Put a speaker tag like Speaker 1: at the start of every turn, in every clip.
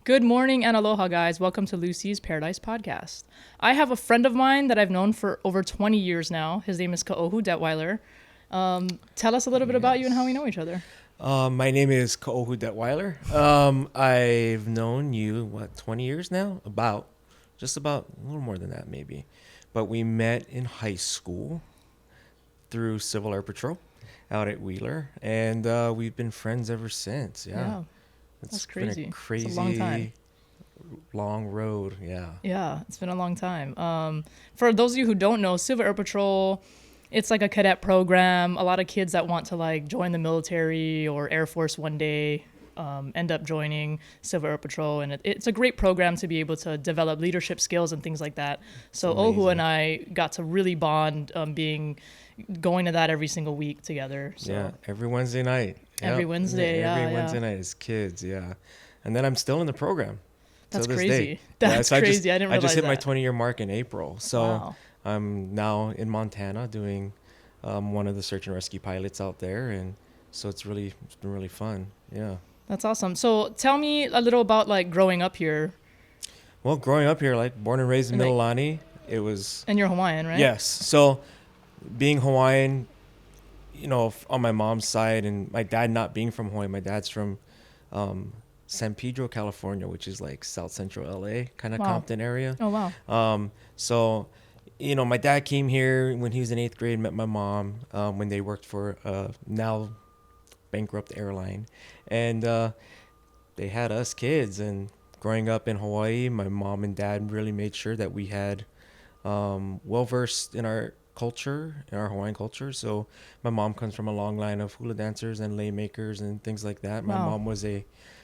Speaker 1: Good morning and aloha, guys. Welcome to Lucy's Paradise Podcast. I have a friend of mine that I've known for over 20 years now. His name is Kaohu Detweiler. Tell us a little bit about you and how we know each other.
Speaker 2: My name is Kaohu Detweiler. I've known you, 20 years now? Just about a little more than that, maybe. But we met in high school through Civil Air Patrol out at Wheeler, and we've been friends ever since. Yeah.
Speaker 1: That's
Speaker 2: Been
Speaker 1: crazy.
Speaker 2: a crazy,
Speaker 1: It's a long time.
Speaker 2: long road. Yeah.
Speaker 1: Yeah, it's been a long time. For those of you who don't know, Civil Air Patrol, it's like a cadet program. A lot of kids that want to like join the military or Air Force one day end up joining Civil Air Patrol, and it's a great program to be able to develop leadership skills and things like that. So Ohu and I got to really bond, going to that every single week together. So.
Speaker 2: Yeah, every Wednesday night.
Speaker 1: Every Wednesday,
Speaker 2: Every Wednesday night as kids, yeah. And then I'm still in the program.
Speaker 1: That's
Speaker 2: till this
Speaker 1: crazy.
Speaker 2: Day.
Speaker 1: That's crazy. I didn't realize
Speaker 2: I just hit
Speaker 1: that.
Speaker 2: my 20-year mark in April. So
Speaker 1: Wow.
Speaker 2: I'm now in Montana doing one of the search and rescue pilots out there. And so it's been really fun. Yeah.
Speaker 1: That's awesome. So tell me a little about like growing up here.
Speaker 2: Well, growing up here, like born and raised in
Speaker 1: And,
Speaker 2: Mililani, it was...
Speaker 1: And you're Hawaiian, right?
Speaker 2: Yes. So being Hawaiian, on my mom's side, and my dad not being from Hawaii, my dad's from San Pedro, California, which is like South Central LA, kind of Compton area.
Speaker 1: Oh, wow.
Speaker 2: So, my dad came here when he was in 8th grade, met my mom when they worked for now bankrupt airline. And they had us kids. And growing up in Hawaii, my mom and dad really made sure that we had well-versed in our culture, in our Hawaiian culture. So my mom comes from a long line of hula dancers and lei makers and things like that. My mom was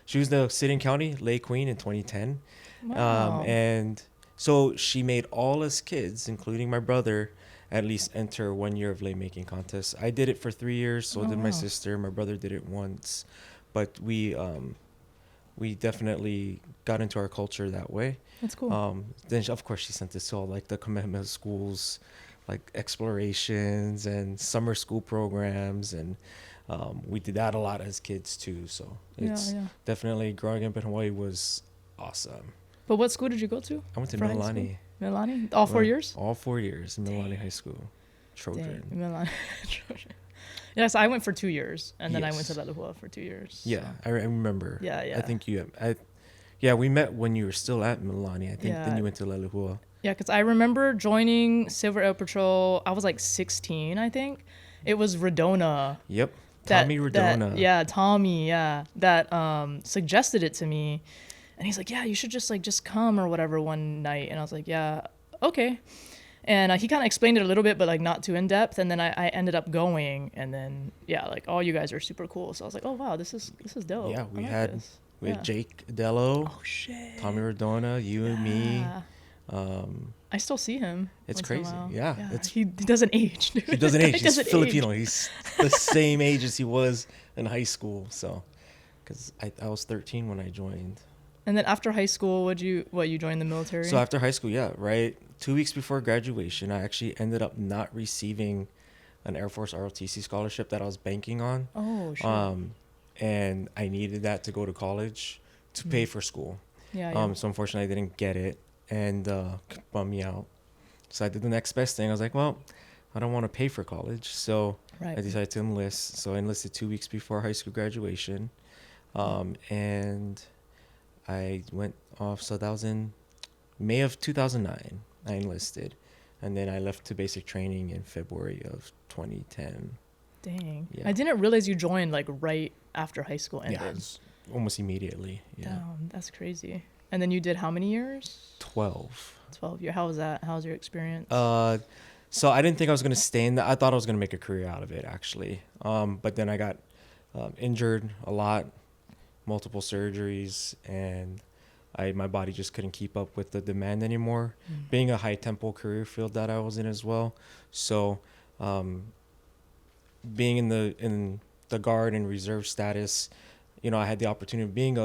Speaker 2: she was the City and County Lei Queen in 2010.
Speaker 1: Wow.
Speaker 2: And so she made all us kids, including my brother, at least enter 1 year of lei making contest. I did it for 3 years. So did my sister. My brother did it once. But we definitely got into our culture that way.
Speaker 1: That's cool.
Speaker 2: Then of course she sent us to all like the Kamehameha schools, like explorations and summer school programs, and we did that a lot as kids too. So it's definitely, growing up in Hawaii was awesome.
Speaker 1: But what school did you go to?
Speaker 2: I went to Mililani.
Speaker 1: Mililani? All 4 years?
Speaker 2: All 4 years in Mililani High School. Trojan.
Speaker 1: Mililani. Trojan. Yes, I went for 2 years, and then I went to Lelehua for 2 years.
Speaker 2: Yeah, so. I remember.
Speaker 1: Yeah.
Speaker 2: I think we met when you were still at Mililani. I think then you went to Lelehua.
Speaker 1: Yeah, because I remember joining Silver Air Patrol. I was like 16, I think. It was Redona.
Speaker 2: Yep. Tommy Redona.
Speaker 1: Tommy. That suggested it to me, and he's like, "Yeah, you should just come or whatever one night." And I was like, "Yeah, okay." And he kind of explained it a little bit, but like not too in depth. And then I ended up going, and then like all you guys are super cool. So I was like, "Oh wow, this is dope."
Speaker 2: Yeah, we had Jake Dello.
Speaker 1: Oh shit.
Speaker 2: Tommy Redona, you and me.
Speaker 1: I still see him.
Speaker 2: It's crazy. Yeah.
Speaker 1: He doesn't age, dude.
Speaker 2: He doesn't age. He's Filipino. He's the same age as he was in high school. So, because I was 13 when I joined.
Speaker 1: And then after high school, you joined the military?
Speaker 2: So after high school, right? 2 weeks before graduation, I actually ended up not receiving an Air Force ROTC scholarship that I was banking on.
Speaker 1: Oh, sure.
Speaker 2: And I needed that to go to college to pay for school.
Speaker 1: Yeah.
Speaker 2: So unfortunately, I didn't get it, and bummed me out. So I did the next best thing. I was like, well, I don't want to pay for college, so I decided to enlist. So I enlisted 2 weeks before high school graduation, and I went off. So that was in May of 2009. I enlisted, and then I left to basic training in February of 2010.
Speaker 1: Dang.
Speaker 2: Yeah.
Speaker 1: I didn't realize you joined like right after high school ended.
Speaker 2: Yeah, almost immediately. Yeah.
Speaker 1: Damn, that's crazy. And then you did how many years?
Speaker 2: 12.
Speaker 1: 12 years. How was that? How was your experience?
Speaker 2: So I didn't think I was going to stay in that. I thought I was going to make a career out of it, actually. But then I got injured a lot, multiple surgeries, and my body just couldn't keep up with the demand anymore. Being a high tempo career field that I was in as well. So being in the guard and reserve status, I had the opportunity of being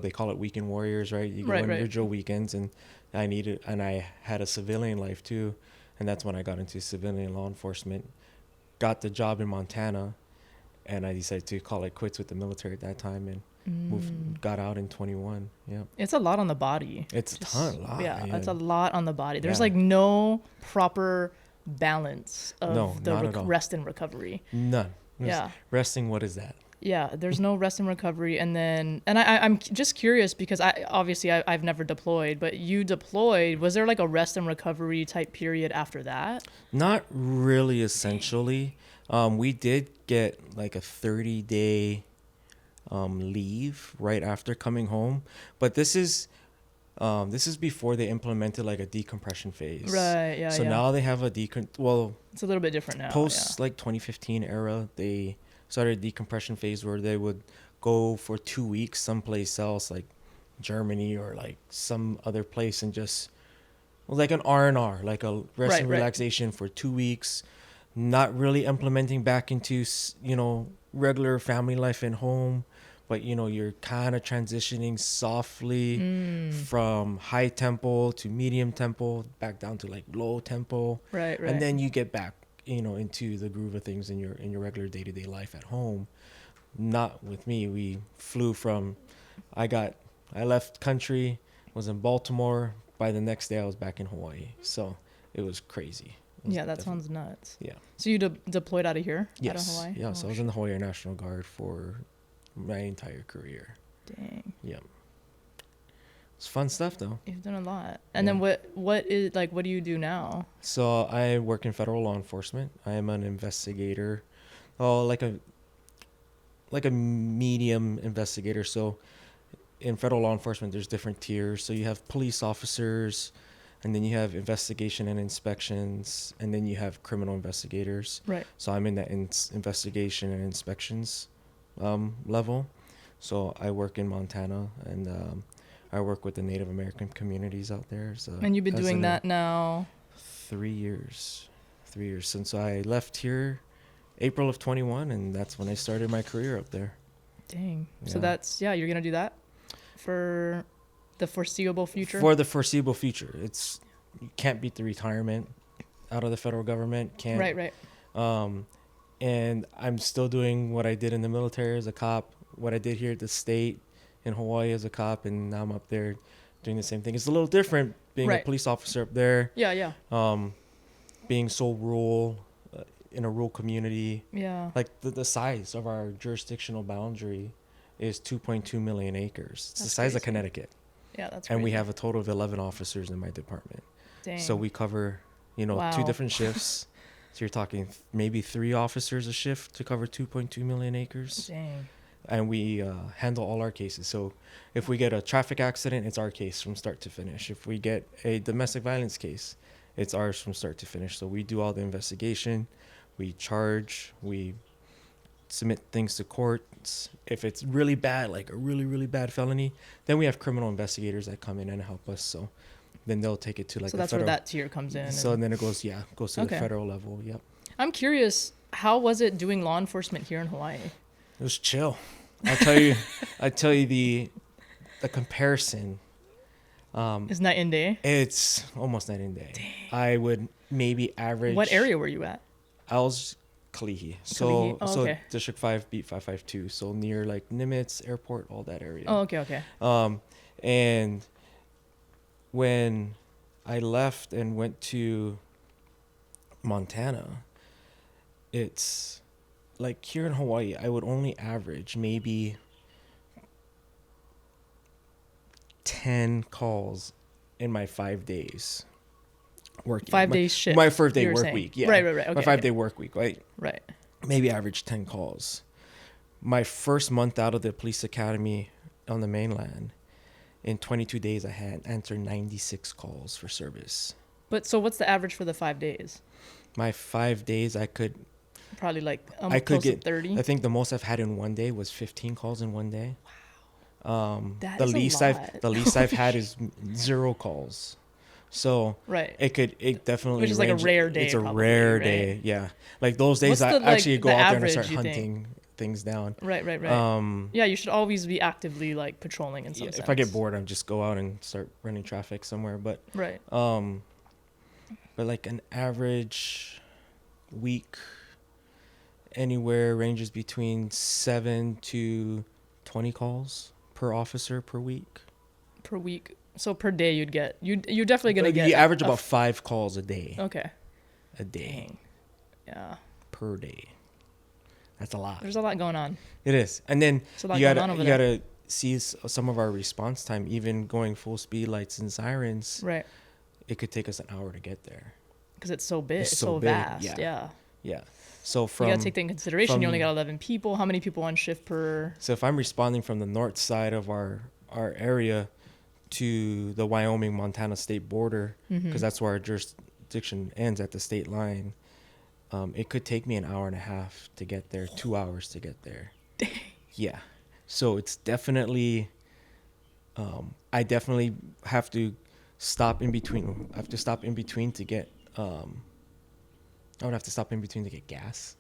Speaker 2: they call it weekend warriors, right? You go in your drill weekends, and I had a civilian life too. And that's when I got into civilian law enforcement, got the job in Montana, and I decided to call it quits with the military at that time. And got out in 21. Yeah.
Speaker 1: It's a lot on the body.
Speaker 2: It's a lot.
Speaker 1: Yeah, it's a lot on the body. There's
Speaker 2: Yeah.
Speaker 1: like no proper balance
Speaker 2: No,
Speaker 1: of the
Speaker 2: not at all.
Speaker 1: rest and recovery.
Speaker 2: None.
Speaker 1: Yeah.
Speaker 2: Resting, what is that?
Speaker 1: Yeah, there's no rest and recovery. And then, and I'm just curious because I've never deployed, but you deployed. Was there like a rest and recovery type period after that?
Speaker 2: Not really, essentially. We did get like a 30-day leave right after coming home, but this is before they implemented like a decompression phase.
Speaker 1: Right. Yeah.
Speaker 2: So
Speaker 1: yeah.
Speaker 2: now they have a
Speaker 1: It's a little bit different now.
Speaker 2: post like 2015 era, they started a decompression phase where they would go for 2 weeks someplace else, like Germany or like some other place, and just like an R&R, like a rest and
Speaker 1: Right.
Speaker 2: relaxation for 2 weeks, not really implementing back into regular family life in home, but you're kind of transitioning softly from high tempo to medium tempo back down to like low tempo.
Speaker 1: Right.
Speaker 2: And then you get back into the groove of things in your regular day-to-day life at home. Not with me. We flew from I left country, was in Baltimore. By the next day I was back in Hawaii. So it was crazy.
Speaker 1: Yeah, that sounds nuts.
Speaker 2: Yeah.
Speaker 1: So you deployed out of here?
Speaker 2: Yes.
Speaker 1: Out of Hawaii?
Speaker 2: Yeah, so I was in the Hawaii Air National Guard for my entire career.
Speaker 1: Dang.
Speaker 2: Yeah. It's fun stuff though.
Speaker 1: You've done a lot. And
Speaker 2: Yeah.
Speaker 1: then what do you do now?
Speaker 2: So I work in federal law enforcement. I am an investigator. Oh, like a medium investigator. So in federal law enforcement, there's different tiers. So you have police officers, and then you have investigation and inspections, and then you have criminal investigators.
Speaker 1: Right.
Speaker 2: So I'm in that investigation and inspections level. So I work in Montana, and I work with the Native American communities out there. So
Speaker 1: And you've been doing that now?
Speaker 2: 3 years. 3 years since I left here, April of 21, and that's when I started my career up there.
Speaker 1: Dang. So
Speaker 2: Yeah.
Speaker 1: you're going to do that for the foreseeable future?
Speaker 2: For the foreseeable future. You can't beat the retirement out of the federal government. Can't.
Speaker 1: Right.
Speaker 2: And I'm still doing what I did in the military as a cop, what I did here at the state in Hawaii as a cop, and now I'm up there doing the same thing. It's a little different being a police officer up there.
Speaker 1: Yeah.
Speaker 2: Being so rural, in a rural community.
Speaker 1: Yeah.
Speaker 2: Like the size of our jurisdictional boundary is 2.2 million acres. It's the size of Connecticut.
Speaker 1: Yeah, that's
Speaker 2: And we
Speaker 1: crazy.
Speaker 2: have a total of 11 officers in my department.
Speaker 1: Dang.
Speaker 2: So we cover,
Speaker 1: Wow.
Speaker 2: 2 different shifts. So you're talking maybe 3 officers a shift to cover 2.2 million acres.
Speaker 1: Dang.
Speaker 2: And we handle all our cases. So if we get a traffic accident, it's our case from start to finish. If we get a domestic violence case, it's ours from start to finish. So we do all the investigation, we charge, we submit things to courts. If it's really bad, like a really, really bad felony, then we have criminal investigators that come in and help us. So then they'll take it to like
Speaker 1: So
Speaker 2: the
Speaker 1: that's
Speaker 2: federal.
Speaker 1: where that tier comes in.
Speaker 2: So then it goes to the
Speaker 1: Okay.
Speaker 2: federal level. Yep.
Speaker 1: I'm curious, how was it doing law enforcement here in Hawaii?
Speaker 2: It was chill. I tell you the comparison.
Speaker 1: Is night and day?
Speaker 2: It's almost night and day. Dang. I would maybe average.
Speaker 1: What area were you at?
Speaker 2: I was Kalihi. So
Speaker 1: Kalihi? Oh, okay.
Speaker 2: so District 5 beat 552. So near like Nimitz Airport, all that area.
Speaker 1: Oh, okay.
Speaker 2: And when I left and went to Montana, it's like here in Hawaii, I would only average maybe 10 calls in my 5 days working.
Speaker 1: 5 days shift.
Speaker 2: My 5 day
Speaker 1: you were
Speaker 2: work
Speaker 1: saying.
Speaker 2: week. Yeah.
Speaker 1: Right. Okay,
Speaker 2: my 5 day work week. Right.
Speaker 1: Right.
Speaker 2: Maybe average 10 calls. My first month out of the police academy on the mainland, in 22 days, I had answered 96 calls for service.
Speaker 1: But so what's the average for the 5 days?
Speaker 2: My 5 days, I could
Speaker 1: Probably like
Speaker 2: I could
Speaker 1: close to
Speaker 2: get
Speaker 1: 30.
Speaker 2: I think the most I've had in one day was 15 calls in one day. Wow.
Speaker 1: That
Speaker 2: the
Speaker 1: is a
Speaker 2: least
Speaker 1: lot.
Speaker 2: the least I've had is 0 calls. So
Speaker 1: Right.
Speaker 2: it definitely
Speaker 1: Which is like a rare day.
Speaker 2: It's a
Speaker 1: probably,
Speaker 2: rare
Speaker 1: right?
Speaker 2: day. Yeah. Like those days
Speaker 1: What's
Speaker 2: I
Speaker 1: the,
Speaker 2: actually
Speaker 1: like,
Speaker 2: go
Speaker 1: the
Speaker 2: out there and
Speaker 1: average,
Speaker 2: start
Speaker 1: you think?
Speaker 2: hunting things down.
Speaker 1: Right. Yeah, you should always be actively like patrolling in some sense.
Speaker 2: If I get bored, I just go out and start running traffic somewhere. But
Speaker 1: Right.
Speaker 2: but like an average week anywhere ranges between 7 to 20 calls per officer per week.
Speaker 1: Per week. So per day you're definitely going to get.
Speaker 2: You average about 5 calls a day.
Speaker 1: Okay.
Speaker 2: A day.
Speaker 1: Dang. Yeah.
Speaker 2: Per day. That's a lot.
Speaker 1: There's a lot going on.
Speaker 2: It is. And then you gotta see some of our response time, even going full speed lights and sirens.
Speaker 1: Right.
Speaker 2: It could take us an hour to get there.
Speaker 1: Because it's so big. It's so
Speaker 2: big.
Speaker 1: vast. Yeah.
Speaker 2: So
Speaker 1: you got to take that in consideration. You only got 11 people. How many people on shift per?
Speaker 2: So if I'm responding from the north side of our area to the Wyoming Montana state border, because that's where our jurisdiction ends at the state line, it could take me an hour and a half to get there, 2 hours to get there.
Speaker 1: Dang.
Speaker 2: Yeah. So it's definitely, I definitely have to stop in between. I have to stop in between to get, I would have to stop in between to get gas.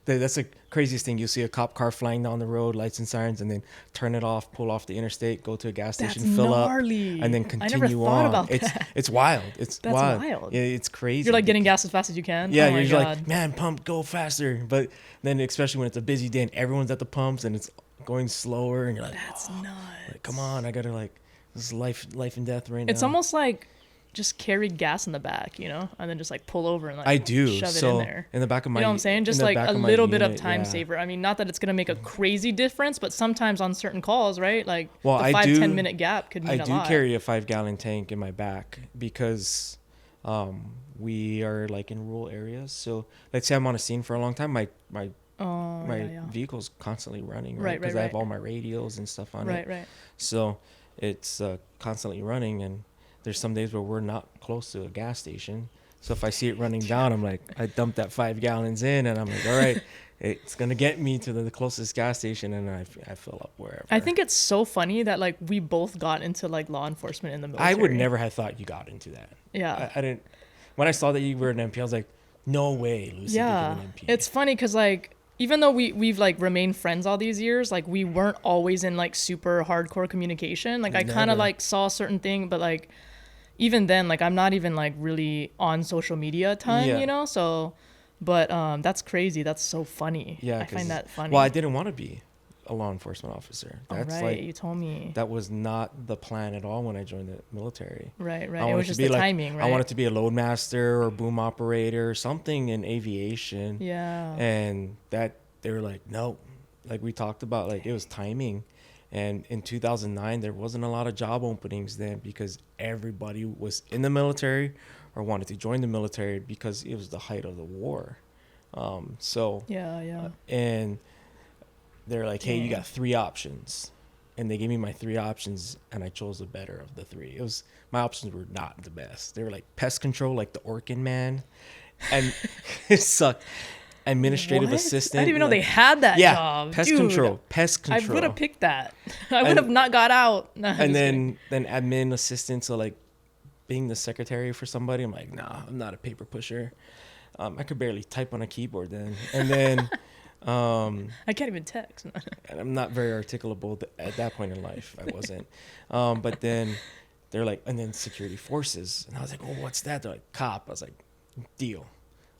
Speaker 2: That's the craziest thing. You'll see a cop car flying down the road, lights and sirens, and then turn it off, pull off the interstate, go to a gas station, fill
Speaker 1: gnarly.
Speaker 2: up, and then continue
Speaker 1: I never thought
Speaker 2: on.
Speaker 1: about that.
Speaker 2: It's wild. That's wild. Yeah, it's crazy.
Speaker 1: You're like getting gas as fast as you can.
Speaker 2: Yeah,
Speaker 1: oh
Speaker 2: you're like, man, pump, go faster. But then, especially when it's a busy day and everyone's at the pumps and it's going slower, and you're like,
Speaker 1: that's nuts.
Speaker 2: Like, come on, I gotta this is life and death right now.
Speaker 1: It's almost like just carry gas in the back, and then just like pull over and like
Speaker 2: I do
Speaker 1: shove it in there.
Speaker 2: In the back of my,
Speaker 1: you know what I'm saying? Just like a little bit of time saver. I mean, not that it's gonna make a crazy difference, but sometimes on certain calls, right? Like the 5-10 minute gap could mean a lot.
Speaker 2: I do carry a 5-gallon tank in my back because we are like in rural areas. So let's say I'm on a scene for a long time, my vehicle's constantly running, right? Because I have all my radios and stuff on it. Right. So it's constantly running, and there's some days where we're not close to a gas station. So if I see it running down, I'm like, I dump that 5 gallons in, and I'm like, all right, it's going to get me to the closest gas station, and I fill up wherever.
Speaker 1: I think it's so funny that like we both got into like law enforcement in the military.
Speaker 2: I would never have thought you got into that.
Speaker 1: Yeah.
Speaker 2: I didn't. When I saw that you were an MP, I was like, no way, Lucy.
Speaker 1: Yeah.
Speaker 2: An MP.
Speaker 1: It's funny because like, even though we've like remained friends all these years, like we weren't always in like super hardcore communication. Like I kind of like saw a certain thing, but like even then, like I'm not even like really on social media a ton, so, but that's crazy. That's so funny.
Speaker 2: Yeah.
Speaker 1: I find that funny.
Speaker 2: Well, I didn't want to be a law enforcement officer. That's
Speaker 1: right. You told me.
Speaker 2: That was not the plan at all when I joined the military.
Speaker 1: Right. It was just the timing, right?
Speaker 2: I wanted to be a loadmaster or boom operator or something in aviation.
Speaker 1: Yeah.
Speaker 2: And that they were like, no, like we talked about, like it was timing. And in 2009, there wasn't a lot of job openings then because everybody was in the military or wanted to join the military because it was the height of the war. And they're like, hey, you got 3 options. And they gave me my 3 options, and I chose the better of the 3. My options were not the best. They were like pest control, like the Orkin man. And it sucked. Administrative assistant.
Speaker 1: I didn't even know they had that job.
Speaker 2: Pest control.
Speaker 1: I would have picked that. I would have not got out.
Speaker 2: And then admin assistant, so like being the secretary for somebody, I'm like, nah, I'm not a paper pusher. I could barely type on a keyboard then. And then
Speaker 1: I can't even text.
Speaker 2: And I'm not very articulable at that point in life. I wasn't. But then they're like, and then security forces. And I was like, oh, what's that? They're like, cop. I was like, deal.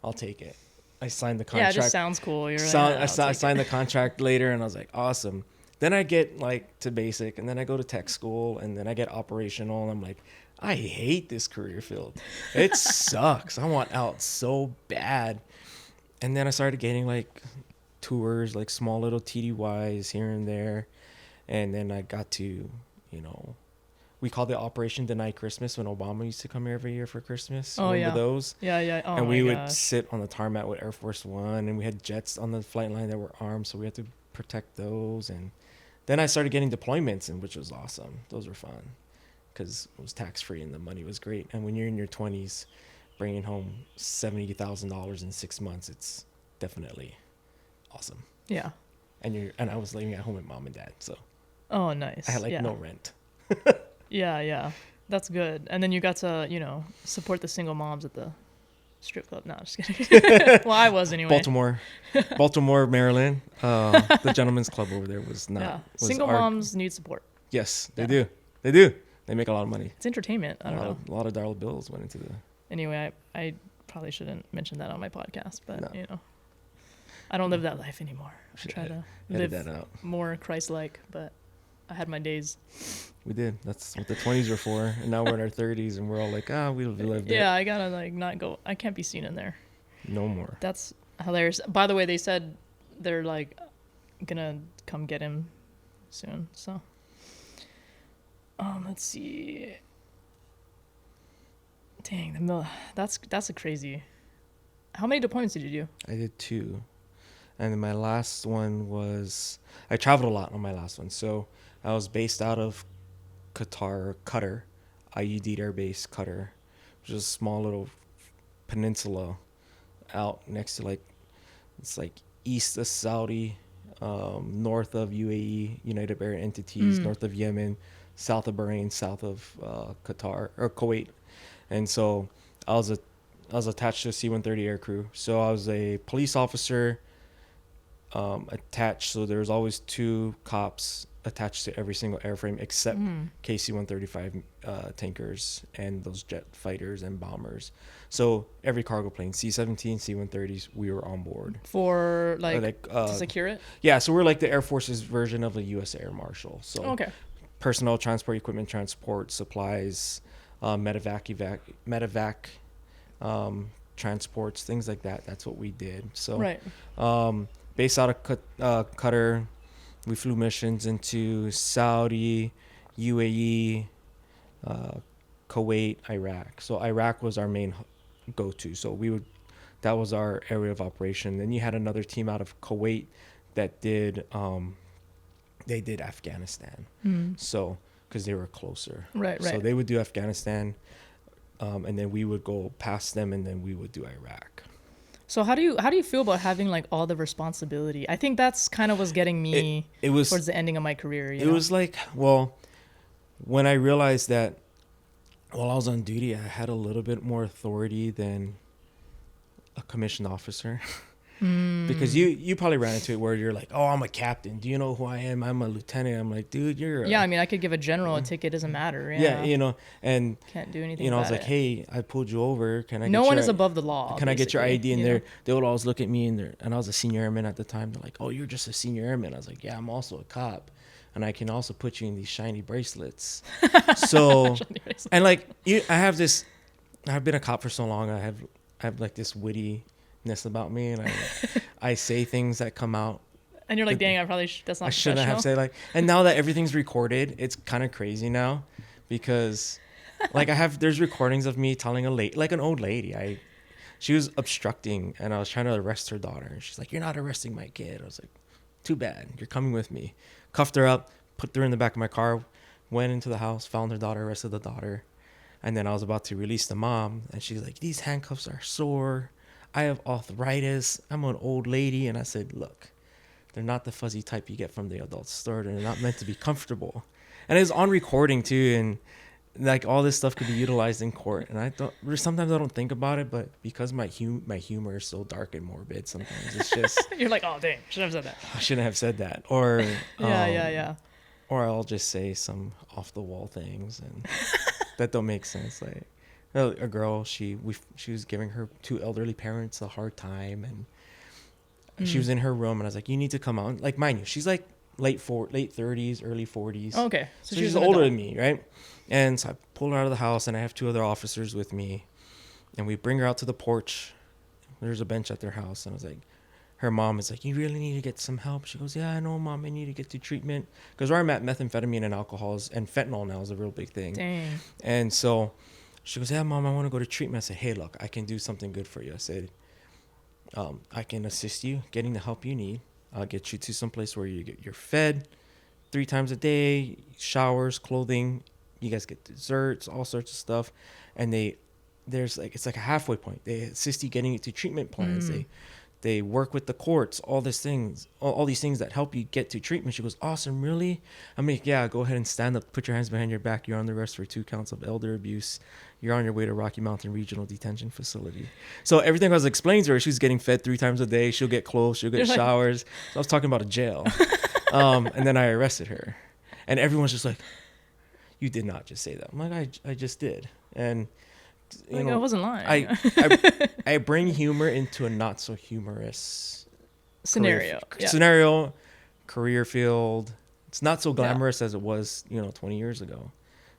Speaker 2: I'll take it. I signed the contract.
Speaker 1: Yeah, it just sounds cool.
Speaker 2: I signed the contract later, and I was like, awesome. Then I get like to basic, and then I go to tech school, and then I get operational, and I'm like, I hate this career field. It sucks. I want out so bad. And then I started getting like tours, like small little TDYs here and there. And then I got to, we called it Operation Deny Christmas when Obama used to come here every year for Christmas.
Speaker 1: Remember
Speaker 2: those?
Speaker 1: Yeah. Oh,
Speaker 2: and we would sit on the tarmac with Air Force One, and we had jets on the flight line that were armed, so we had to protect those. And then I started getting deployments, which was awesome. Those were fun because it was tax-free and the money was great. And when you're in your 20s, bringing home $70,000 in 6 months, it's definitely awesome.
Speaker 1: Yeah.
Speaker 2: And I was living at home with mom and dad, so.
Speaker 1: Oh, nice.
Speaker 2: I had no rent.
Speaker 1: Yeah. That's good. And then you got to, support the single moms at the strip club. No, just kidding. Well, I was anyway.
Speaker 2: Baltimore, Maryland. The gentleman's club over there was not.
Speaker 1: Yeah. Single moms need support.
Speaker 2: Yes, they do. They do. They make a lot of money.
Speaker 1: It's entertainment. I don't know.
Speaker 2: A lot of dollar bills went into the.
Speaker 1: Anyway, I probably shouldn't mention that on my podcast, but I don't live that life anymore. I try to live
Speaker 2: that out.
Speaker 1: more Christ-like, but I had my days.
Speaker 2: We did. That's what the 20s were for. And now we're in our 30s and we're all like, we lived it.
Speaker 1: Yeah, I gotta like not go. I can't be seen in there.
Speaker 2: No more.
Speaker 1: That's hilarious. By the way, they said they're like gonna come get him soon. So, let's see. Dang, that's a crazy. How many deployments did you do?
Speaker 2: I did 2. And then my last one was, I traveled a lot on my last one. So I was based out of Qatar, IUD Air Base, Qatar, which is a small little peninsula out next to it's like east of Saudi, north of UAE, United Arab Entities, north of Yemen, south of Bahrain, south of Qatar or Kuwait. And so I was attached to a C-130 aircrew. So I was a police officer attached. So there was always 2 cops attached to every single airframe except KC-135 tankers and those jet fighters and bombers. So every cargo plane, C-17, C-130s, we were on board.
Speaker 1: For to secure it?
Speaker 2: Yeah, so we're like the Air Force's version of a U.S. Air Marshal. So
Speaker 1: okay.
Speaker 2: Personnel transport, equipment transport, supplies, medevac transports, things like that. That's what we did. So
Speaker 1: right.
Speaker 2: Based out of Qatar, we flew missions into Saudi, UAE, Kuwait, Iraq. So Iraq was our main go-to. So that was our area of operation. Then you had another team out of Kuwait that did they did Afghanistan. So because they were closer.
Speaker 1: Right.
Speaker 2: So they would do Afghanistan, and then we would go past them, and then we would do Iraq.
Speaker 1: So how do you feel about having like all the responsibility? I think that's kind of was getting me
Speaker 2: it was
Speaker 1: towards the ending of my career.
Speaker 2: It was like, well, when I realized that while I was on duty, I had a little bit more authority than a commissioned officer. Because you probably ran into it where you're like, oh, I'm a captain. Do you know who I am? I'm a lieutenant. I'm like, dude,
Speaker 1: yeah, I mean, I could give a general a ticket. Doesn't matter.
Speaker 2: Yeah, and
Speaker 1: can't do anything.
Speaker 2: I was like, hey, I pulled you over. Can I?
Speaker 1: No one is above the law.
Speaker 2: Can I get your ID? And they would always look at me, and I was a senior airman at the time. They're like, oh, you're just a senior airman. I was like, yeah, I'm also a cop, and I can also put you in these shiny bracelets. So, and like I've been a cop for so long. I have like this wittiness about me, and I say things that come out.
Speaker 1: And you're like, dang, that's not.
Speaker 2: I shouldn't have said and now that everything's recorded, it's kind of crazy now, because like there's recordings of me telling an old lady, she was obstructing, and I was trying to arrest her daughter, and she's like, you're not arresting my kid. I was like, too bad, you're coming with me. Cuffed her up, put her in the back of my car, went into the house, found her daughter, arrested the daughter, and then I was about to release the mom, and she's like, these handcuffs are sore, I have arthritis, I'm an old lady. And I said, look, they're not the fuzzy type you get from the adult store. They're not meant to be comfortable. And it's on recording too, and like all this stuff could be utilized in court. And sometimes I don't think about it, but because my humor is so dark and morbid, sometimes it's just
Speaker 1: you're like, oh dang, shouldn't have said that.
Speaker 2: I shouldn't have said that. Or
Speaker 1: yeah.
Speaker 2: Or I'll just say some off the wall things and that don't make sense. Like a girl, she was giving her 2 elderly parents a hard time, and she was in her room, and I was like, you need to come out. Like, mind you, she's like late 30s, early 40s.
Speaker 1: Oh, okay.
Speaker 2: So she's older than me, right? And so I pull her out of the house, and I have 2 other officers with me, and we bring her out to the porch. There's a bench at their house, and I was like, her mom is like, you really need to get some help. She goes, yeah, I know, Mom, I need to get to treatment. Because where I'm at, methamphetamine and alcohols and fentanyl now is a real big thing.
Speaker 1: Dang.
Speaker 2: And so she goes, yeah, Mom, I want to go to treatment. I said, hey, look, I can do something good for you. I said, I can assist you getting the help you need. I'll get you to some place where you're fed 3 times a day, showers, clothing. You guys get desserts, all sorts of stuff. And it's like a halfway point. They assist you getting you to treatment plans. They work with the courts, all these things that help you get to treatment. She goes, awesome, really? I'm like, yeah, go ahead and stand up, put your hands behind your back. You're on the arrest for 2 counts of elder abuse. You're on your way to Rocky Mountain Regional Detention Facility. So everything I was explaining to her, she's getting fed 3 times a day. She'll get clothes. She'll get showers. So I was talking about a jail. And then I arrested her. And everyone's just like, you did not just say that. I'm like, I just did. And
Speaker 1: I wasn't lying.
Speaker 2: I bring humor into a not so humorous
Speaker 1: scenario,
Speaker 2: career field, it's not so glamorous as it was, 20 years ago.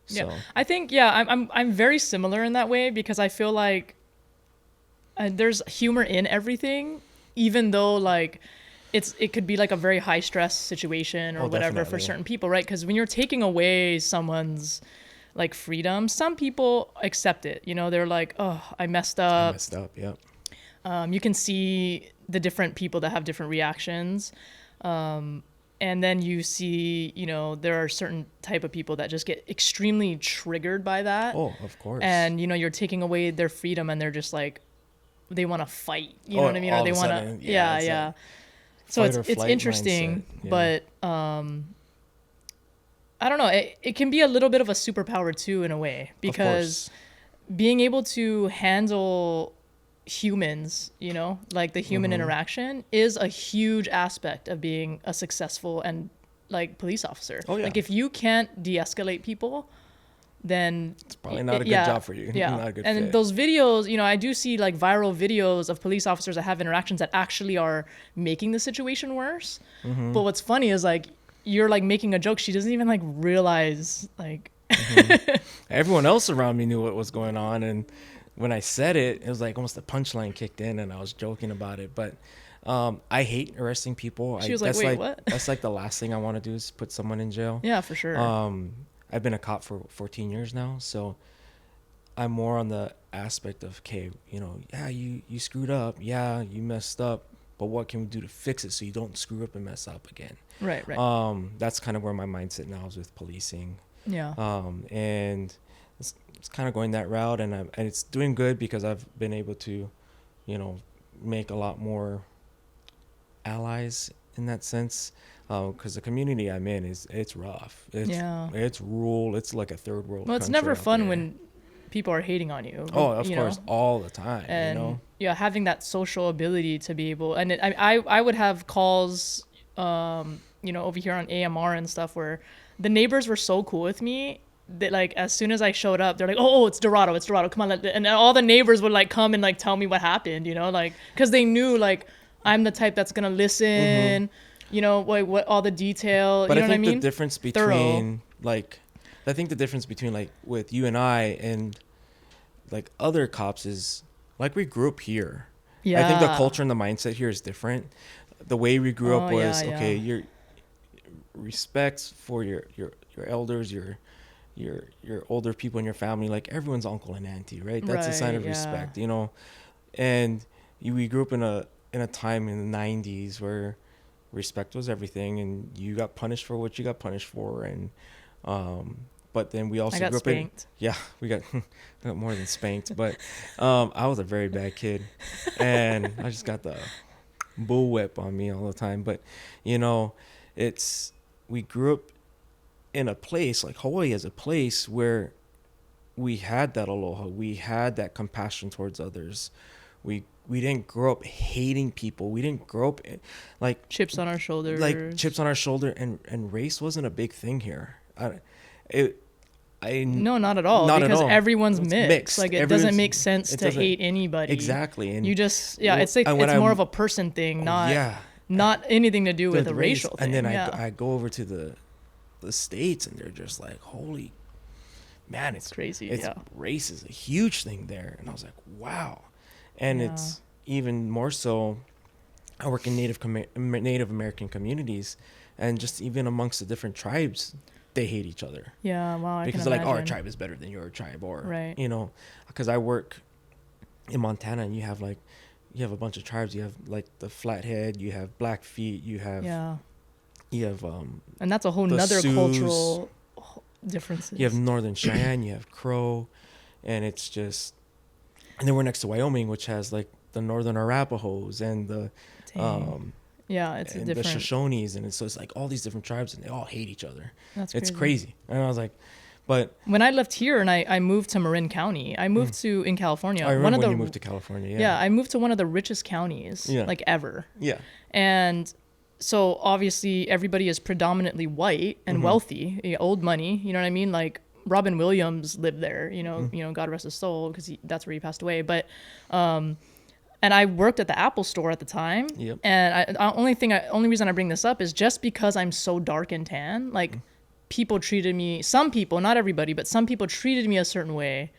Speaker 2: So.
Speaker 1: Yeah, I think I'm very similar in that way, because I feel like there's humor in everything, even though like it could be like a very high stress situation or whatever
Speaker 2: definitely.
Speaker 1: for certain people, right? Because when you're taking away someone's like freedom, some people accept it. They're like, oh, I messed up.
Speaker 2: Yep.
Speaker 1: You can see the different people that have different reactions. And then you see, there are certain type of people that just get extremely triggered by that.
Speaker 2: Oh, of course.
Speaker 1: And, you're taking away their freedom, and they're just like, they want to fight. You know what I mean? Or they want to, yeah. So it's interesting, but I don't know. It can be a little bit of a superpower too, in a way, because being able to handle humans, like the human interaction is a huge aspect of being a successful and like police officer. Oh, yeah. Like if you can't de-escalate people, then
Speaker 2: it's probably not a good job for you.
Speaker 1: Yeah.
Speaker 2: Not a good
Speaker 1: and
Speaker 2: fit.
Speaker 1: Those videos, I do see like viral videos of police officers that have interactions that actually are making the situation worse. Mm-hmm. But what's funny is like, you're like making a joke. She doesn't even like realize like.
Speaker 2: Mm-hmm. Everyone else around me knew what was going on. And when I said it, it was like almost the punchline kicked in, and I was joking about it. But I hate arresting people.
Speaker 1: She was like, wait, what?
Speaker 2: That's like the last thing I want to do is put someone in jail.
Speaker 1: Yeah, for sure.
Speaker 2: I've been a cop for 14 years now. So I'm more on the aspect of, okay, you screwed up. Yeah, you messed up. But what can we do to fix it so you don't screw up and mess up again?
Speaker 1: Right.
Speaker 2: That's kind of where my mindset now is with policing.
Speaker 1: Yeah.
Speaker 2: And it's kind of going that route, and it's doing good because I've been able to, make a lot more allies in that sense. Because the community I'm in it's rough. It's rural. It's like a third world.
Speaker 1: Well, it's never fun when people are hating on you.
Speaker 2: Oh, of course, all the time.
Speaker 1: And having that social ability to be able, and I would have calls, over here on AMR and stuff, where the neighbors were so cool with me that like as soon as I showed up, they're like, oh, it's Dorado, come on, and all the neighbors would like come and like tell me what happened, like because they knew like I'm the type that's gonna listen. Mm-hmm. Like what all the detail.
Speaker 2: But
Speaker 1: you know
Speaker 2: I think
Speaker 1: what I mean?
Speaker 2: the difference between like with you and I and like other cops is like we grew up here. Yeah. I think the culture and the mindset here is different. The way we grew up was okay. Your respect for your elders, your older people in your family, like everyone's uncle and auntie, right? That's a sign of respect, And we grew up in a time in the 90s where respect was everything, and you got punished for what you got punished for, and but then we also grew up
Speaker 1: spanked.
Speaker 2: We got more than spanked, but I was a very bad kid, and I just got the bull whip on me all the time. But we grew up in a place like Hawaii, as a place where we had that aloha, we had that compassion towards others. We didn't grow up hating people. We didn't grow up like
Speaker 1: chips on our shoulders.
Speaker 2: And race wasn't a big thing here.
Speaker 1: No, not at all. Because everyone's mixed. Like it doesn't make sense to hate anybody.
Speaker 2: Exactly. And
Speaker 1: you just it's like it's more of a person thing, not anything to do with a racial thing.
Speaker 2: And then I go over to the States, and they're just like, holy man, it's crazy. Race is a huge thing there. And I was like, wow. And it's even more so, I work in Native American communities, and just even amongst the different tribes, they hate each other.
Speaker 1: Yeah, wow.
Speaker 2: Because they're like, our tribe is better than your tribe, or
Speaker 1: right.
Speaker 2: Because I work in Montana, and you have a bunch of tribes. You have like the Flathead, you have Blackfeet, you have
Speaker 1: and that's a whole nother cultural differences.
Speaker 2: You have Northern Cheyenne, you have Crow, and it's just. And then we're next to Wyoming, which has like the Northern Arapahoes and the
Speaker 1: it's
Speaker 2: and
Speaker 1: different.
Speaker 2: the Shoshones, and it's like all these different tribes, and they all hate each other.
Speaker 1: It's
Speaker 2: crazy. And I was like, but
Speaker 1: when I left here and I moved to Marin County, I moved in California.
Speaker 2: I remember when you moved to California.
Speaker 1: Yeah, I moved to one of the richest counties like ever.
Speaker 2: Yeah.
Speaker 1: And so obviously everybody is predominantly white and wealthy, old money. You know what I mean? Like Robin Williams lived there, God rest his soul, because that's where he passed away. But, and And I worked at the Apple store at the time.
Speaker 2: Yep.
Speaker 1: And only reason I bring this up is just because I'm so dark and tan. Like, people treated me, some people, not everybody, but some people treated me a certain way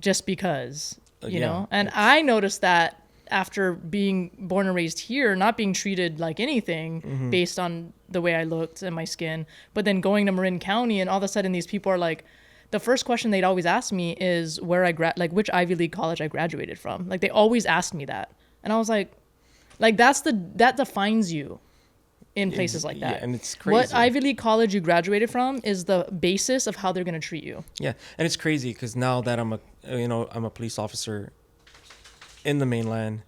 Speaker 1: just because, you know. And I noticed that after being born and raised here, not being treated like anything based on the way I looked and my skin, but then going to Marin County, and all of a sudden these people are like, the first question they'd always ask me is where which Ivy League college I graduated from. Like, they always asked me that. And I was like that defines you in places like that.
Speaker 2: Yeah, and it's crazy.
Speaker 1: What Ivy League college you graduated from is the basis of how they're going to treat you.
Speaker 2: Yeah, and it's crazy because now that I'm a police officer in the mainland,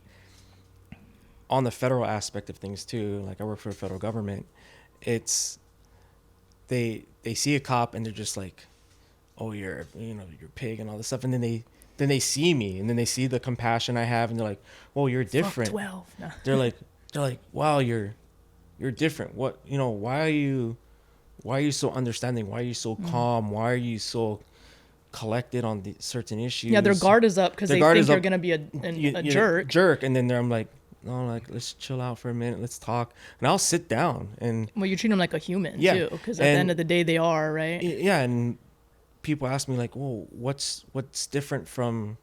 Speaker 2: on the federal aspect of things too, like I work for the federal government, it's they see a cop and they're just like, oh, you're a pig and all this stuff, and then they see me and then they see the compassion I have and they're like, well, you're different.
Speaker 1: Fuck 12. No.
Speaker 2: They're like, wow, you're different. What, why are you so understanding? Why are you so calm? Why are you so collected on the certain issues?
Speaker 1: Yeah, their guard is up because they think you're gonna be a jerk.
Speaker 2: And then I'm like, no, like, let's chill out for a minute, let's talk, and I'll sit down. And
Speaker 1: well, you treat them like a human too, because at the end of the day they are, right?
Speaker 2: Yeah. And people ask me like, well, what's different from,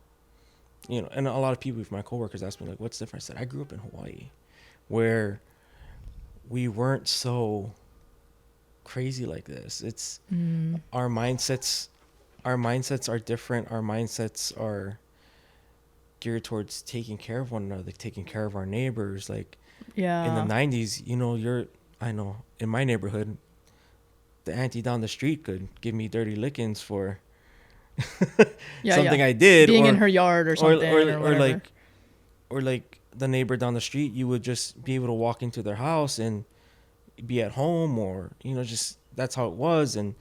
Speaker 2: and a lot of people, my coworkers ask me like, what's different? I said, I grew up in Hawaii where we weren't so crazy like this. It's our mindsets are different. Our mindsets are geared towards taking care of one another, taking care of our neighbors. Like,
Speaker 1: yeah,
Speaker 2: in the 90s, I know in my neighborhood, the auntie down the street could give me dirty lickings for something I did,
Speaker 1: being in her yard or something,
Speaker 2: or like the neighbor down the street, you would just be able to walk into their house and be at home, or just that's how it was. And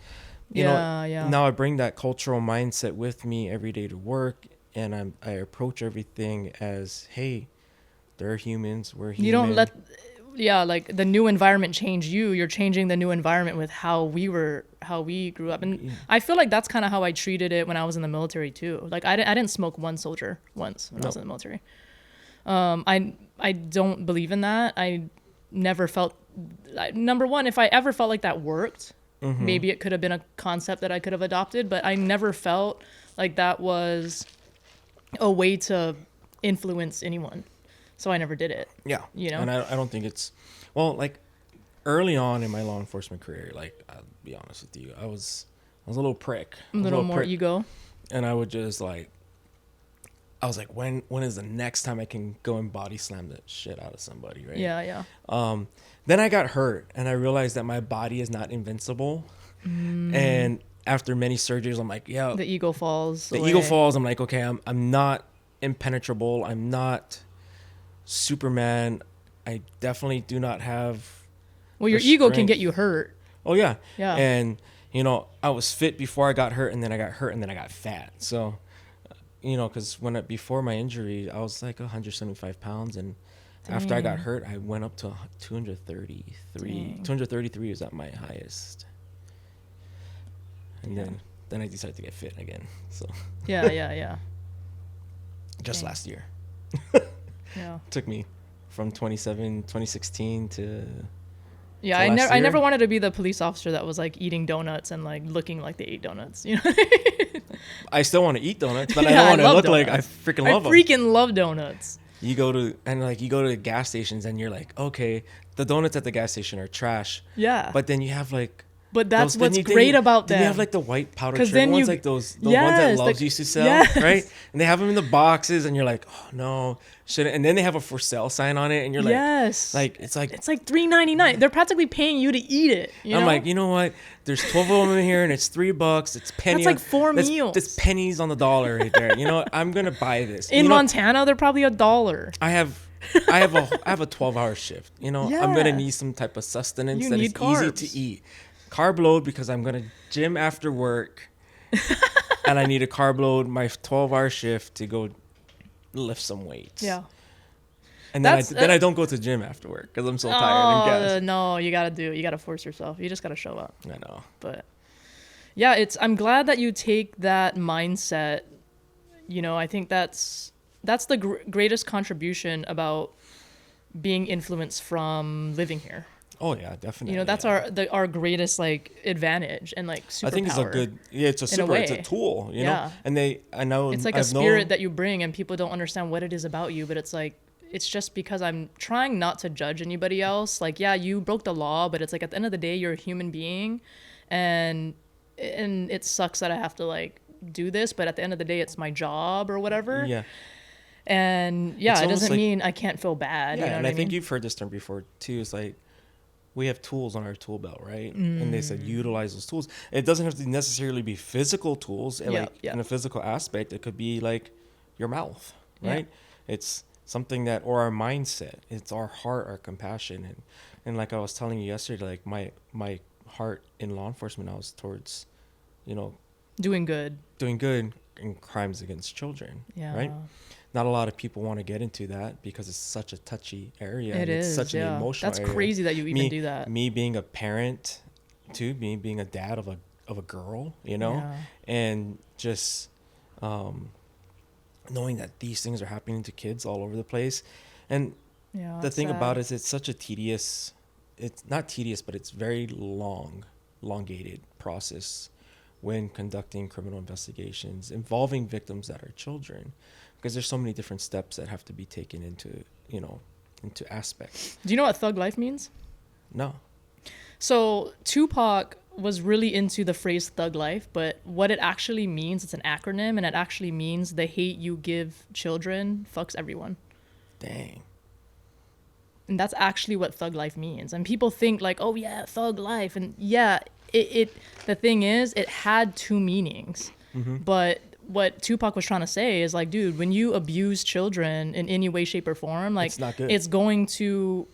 Speaker 2: now I bring that cultural mindset with me every day to work, and I approach everything as, hey, they're humans, we're human. You don't let
Speaker 1: like the new environment change you. You're changing the new environment with how we grew up. And I feel like that's kind of how I treated it when I was in the military too. Like, I didn't smoke one soldier once when I was in the military. I don't believe in that. I never felt, number one, if I ever felt like that worked, maybe it could have been a concept that I could have adopted, but I never felt like that was a way to influence anyone. So I never did it.
Speaker 2: Yeah. And I don't think it's, well, like early on in my law enforcement career, like, I'll be honest with you, I was a little prick.
Speaker 1: A little more ego.
Speaker 2: And I would just like, I was like, when is the next time I can go and body slam the shit out of somebody, right?
Speaker 1: Yeah.
Speaker 2: Then I got hurt and I realized that my body is not invincible. And after many surgeries, I'm like, yeah.
Speaker 1: The ego falls.
Speaker 2: I'm like, okay, I'm not impenetrable. I'm not Superman. I definitely do not have.
Speaker 1: Well, your ego can get you hurt.
Speaker 2: Oh yeah. Yeah. And I was fit before I got hurt, and then I got hurt, and then I got fat. So, because before my injury, I was like 175 pounds, and after I got hurt, I went up to 233. Dang. 233 was at my highest. And then I decided to get fit again. So. Yeah. Just last year. Yeah. Took me from 2016 to.
Speaker 1: Yeah, I never wanted to be the police officer that was like eating donuts and like looking like they ate donuts.
Speaker 2: I still want to eat donuts, but I don't want to look donuts. Like I freaking love them.
Speaker 1: I freaking love donuts.
Speaker 2: You go to gas stations and you're like, okay, the donuts at the gas station are trash. Yeah. But then you have like.
Speaker 1: But that's what's great about them.
Speaker 2: They have like the white powder sugar ones, like those, the ones that Loves used to sell, right? And they have them in the boxes, and you're like, oh no, shouldn't. And then they have a for sale sign on it, and you're like, it's like
Speaker 1: $3.99. They're practically paying you to eat it.
Speaker 2: I'm like, you know what? There's 12 of them in here, and it's $3. It's penny.
Speaker 1: That's like 4 meals.
Speaker 2: It's pennies on the dollar right there. I'm gonna buy this.
Speaker 1: In Montana, they're probably $1.
Speaker 2: I have a 12-hour shift. I'm gonna need some type of sustenance that is easy to eat. Carb load because I'm gonna gym after work, and I need a carb load my 12-hour shift to go lift some weights. Yeah. And then I don't go to gym after work because I'm so tired and gassed.
Speaker 1: No, you gotta force yourself. You just gotta show up.
Speaker 2: I know.
Speaker 1: But yeah, I'm glad that you take that mindset. I think that's that's the greatest contribution about being influenced from living here.
Speaker 2: Oh yeah, definitely.
Speaker 1: You know, that's our greatest like advantage and like superpower.
Speaker 2: I think it's a good, it's a
Speaker 1: in a
Speaker 2: it's a
Speaker 1: way.
Speaker 2: tool, you know.
Speaker 1: Yeah.
Speaker 2: And I know
Speaker 1: It's like a spirit that you bring, and people don't understand what it is about you, but it's like, it's just because I'm trying not to judge anybody else. Like, yeah, you broke the law, but it's like at the end of the day, you're a human being, and it sucks that I have to like do this, but at the end of the day, it's my job or whatever.
Speaker 2: Yeah.
Speaker 1: And yeah,
Speaker 2: It's
Speaker 1: it
Speaker 2: almost
Speaker 1: doesn't
Speaker 2: like-
Speaker 1: mean I can't feel bad.
Speaker 2: Yeah,
Speaker 1: You know
Speaker 2: and
Speaker 1: what
Speaker 2: I think
Speaker 1: mean?
Speaker 2: you've heard this term before too. It's like we have tools on our tool belt, right? And they said utilize those tools. It doesn't have to necessarily be physical tools. In a physical aspect, it could be like your mouth, right? It's something that, or our mindset. It's our heart, our compassion, and like I was telling you yesterday, like my heart in law enforcement, I was towards, you know,
Speaker 1: Doing good.
Speaker 2: in crimes against children,
Speaker 1: Yeah.
Speaker 2: right? Not a lot of people want to get into that because it's such a touchy area.
Speaker 1: It is.
Speaker 2: It's such an emotional
Speaker 1: That's
Speaker 2: area.
Speaker 1: crazy that you even do that.
Speaker 2: Me being a parent, too, me being a dad of a girl, you know, and just knowing that these things are happening to kids all over the place. And the thing about it is, it's such a tedious, it's not tedious, but it's very elongated process when conducting criminal investigations involving victims that are children, because there's so many different steps that have to be taken into aspects.
Speaker 1: Do you know what thug life means?
Speaker 2: No.
Speaker 1: So Tupac was really into the phrase thug life, but what it actually means, it's an acronym, and it actually means the hate you give children fucks everyone.
Speaker 2: Dang.
Speaker 1: And that's actually what thug life means. And people think like, oh yeah, thug life. And yeah, it the thing is, it had two meanings. But what Tupac was trying to say is like, dude, when you abuse children in any way, shape, or form, like
Speaker 2: It's not good.
Speaker 1: it's going to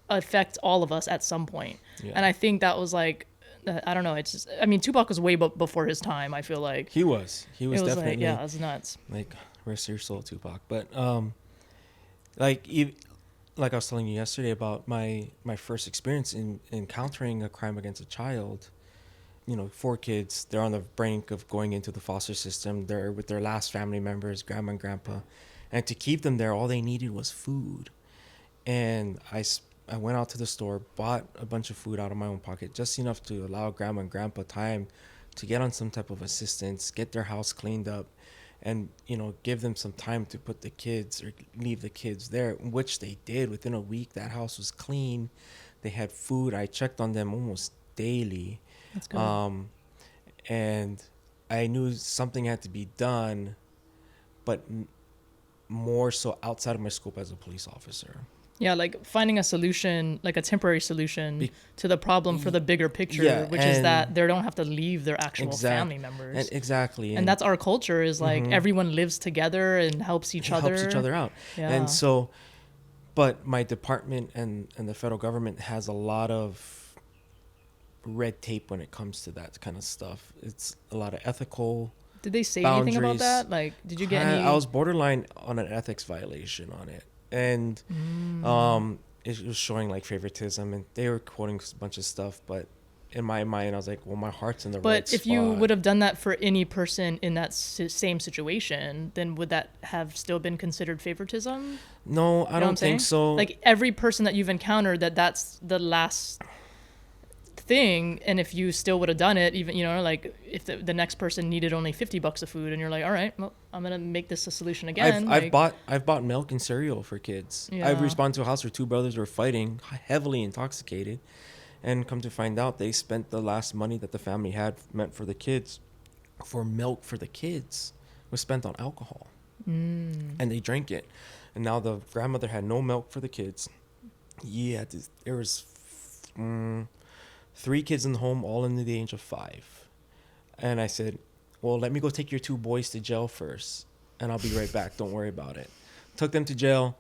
Speaker 1: affect all of us at some point.
Speaker 2: Yeah.
Speaker 1: And I think that was like, I don't know. It's just, I mean, Tupac was way before his time. I feel like
Speaker 2: He was
Speaker 1: it was
Speaker 2: definitely
Speaker 1: like, yeah, it was nuts.
Speaker 2: like, rest your soul, Tupac. But like I was telling you yesterday about my first experience in encountering a crime against a child. You know, 4 kids, they're on the brink of going into the foster system. They're with their last family members, grandma and grandpa. And to keep them there, all they needed was food. And I went out to the store, bought a bunch of food out of my own pocket, just enough to allow grandma and grandpa time to get on some type of assistance, get their house cleaned up, and, you know, give them some time to put the kids or leave the kids there, which they did. Within a week, that house was clean. They had food. I checked on them almost daily.
Speaker 1: That's good.
Speaker 2: And I knew something had to be done, but more so outside of my scope as a police officer.
Speaker 1: Yeah, like finding a solution, like a temporary solution to the problem for the bigger picture, which is that they don't have to leave their actual family members.
Speaker 2: And
Speaker 1: that's our culture, is like everyone lives together and helps each other.
Speaker 2: Helps each other out.
Speaker 1: Yeah.
Speaker 2: And so, but my department and the federal government has a lot of red tape when it comes to that kind of stuff. It's a lot of ethical.
Speaker 1: Did they say
Speaker 2: boundaries.
Speaker 1: anything about that? Like, did you get any?
Speaker 2: I was borderline on an ethics violation on it. And it was showing like favoritism, and they were quoting a bunch of stuff, but in my mind I was like, well, my heart's in the right spot.
Speaker 1: But if you would have done that for any person in that same situation, then would that have still been considered favoritism?
Speaker 2: No, I don't think so.
Speaker 1: Like every person that you've encountered, that's the last thing, and if you still would have done it, even, you know, like if the next person needed only $50 of food and you're like, all right, well, I'm gonna make this a solution again.
Speaker 2: I've bought milk and cereal for kids.
Speaker 1: Yeah.
Speaker 2: I've responded to a house where 2 brothers were fighting, heavily intoxicated, and come to find out they spent the last money that the family had meant for the kids for milk for the kids was spent on alcohol. And they drank it, and now the grandmother had no milk for the kids. There was 3 kids in the home, all under the age of 5. And I said, well, let me go take your 2 boys to jail first, and I'll be right back. Don't worry about it. Took them to jail,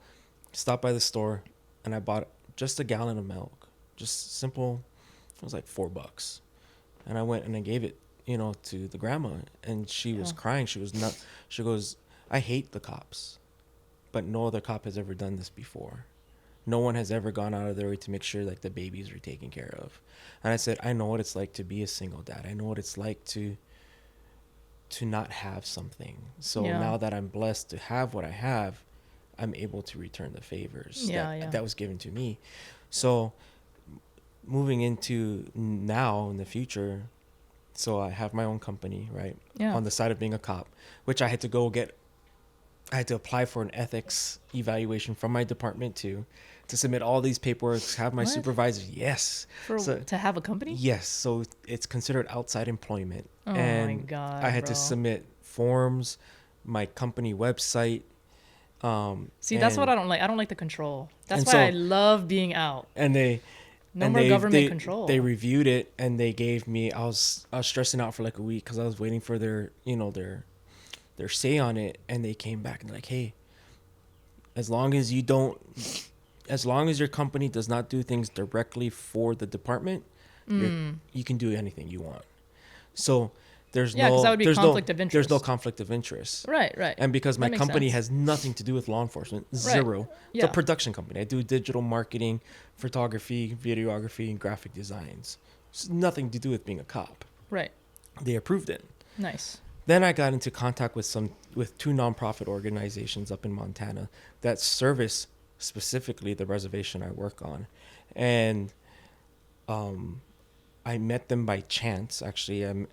Speaker 2: stopped by the store, and I bought just a gallon of milk. Just simple. It was like $4. And I went and I gave it, you know, to the grandma, and she was crying. She goes, I hate the cops, but no other cop has ever done this before. No one has ever gone out of their way to make sure like the babies are taken care of. And I said, I know what it's like to be a single dad. I know what it's like to to not have something. So
Speaker 1: Yeah.
Speaker 2: now that I'm blessed to have what I have, I'm able to return the favors that was given to me. So moving into now in the future, so I have my own company, right?
Speaker 1: Yeah.
Speaker 2: On the side of being a cop, which I had to apply for an ethics evaluation from my department to submit all these paperwork, have my
Speaker 1: What?
Speaker 2: supervisor. Yes.
Speaker 1: To have a company?
Speaker 2: Yes. So it's considered outside employment.
Speaker 1: Oh
Speaker 2: and
Speaker 1: my God,
Speaker 2: I had
Speaker 1: bro.
Speaker 2: to submit forms, my company website.
Speaker 1: See, that's what I don't like. I don't like the control. That's
Speaker 2: and
Speaker 1: why
Speaker 2: so-
Speaker 1: I love being out.
Speaker 2: And they,
Speaker 1: No
Speaker 2: and
Speaker 1: more
Speaker 2: they,
Speaker 1: government control.
Speaker 2: They reviewed it and they gave me. I was stressing out for like a week because I was waiting for their say on it, and they came back and like, hey, as long as your company does not do things directly for the department, you can do anything you want. So there's
Speaker 1: Yeah, 'cause that would be conflict of
Speaker 2: There's
Speaker 1: interest.
Speaker 2: no conflict of interest.
Speaker 1: Right.
Speaker 2: And because my
Speaker 1: That makes
Speaker 2: company
Speaker 1: sense.
Speaker 2: has nothing to do with law enforcement, zero. It's
Speaker 1: Yeah.
Speaker 2: a production company. I do digital marketing, photography, videography, and graphic designs. It's nothing to do with being a cop.
Speaker 1: Right.
Speaker 2: They approved it.
Speaker 1: Nice.
Speaker 2: Then I got into contact with two nonprofit organizations up in Montana that service specifically the reservation I work on, and I met them by chance. Actually,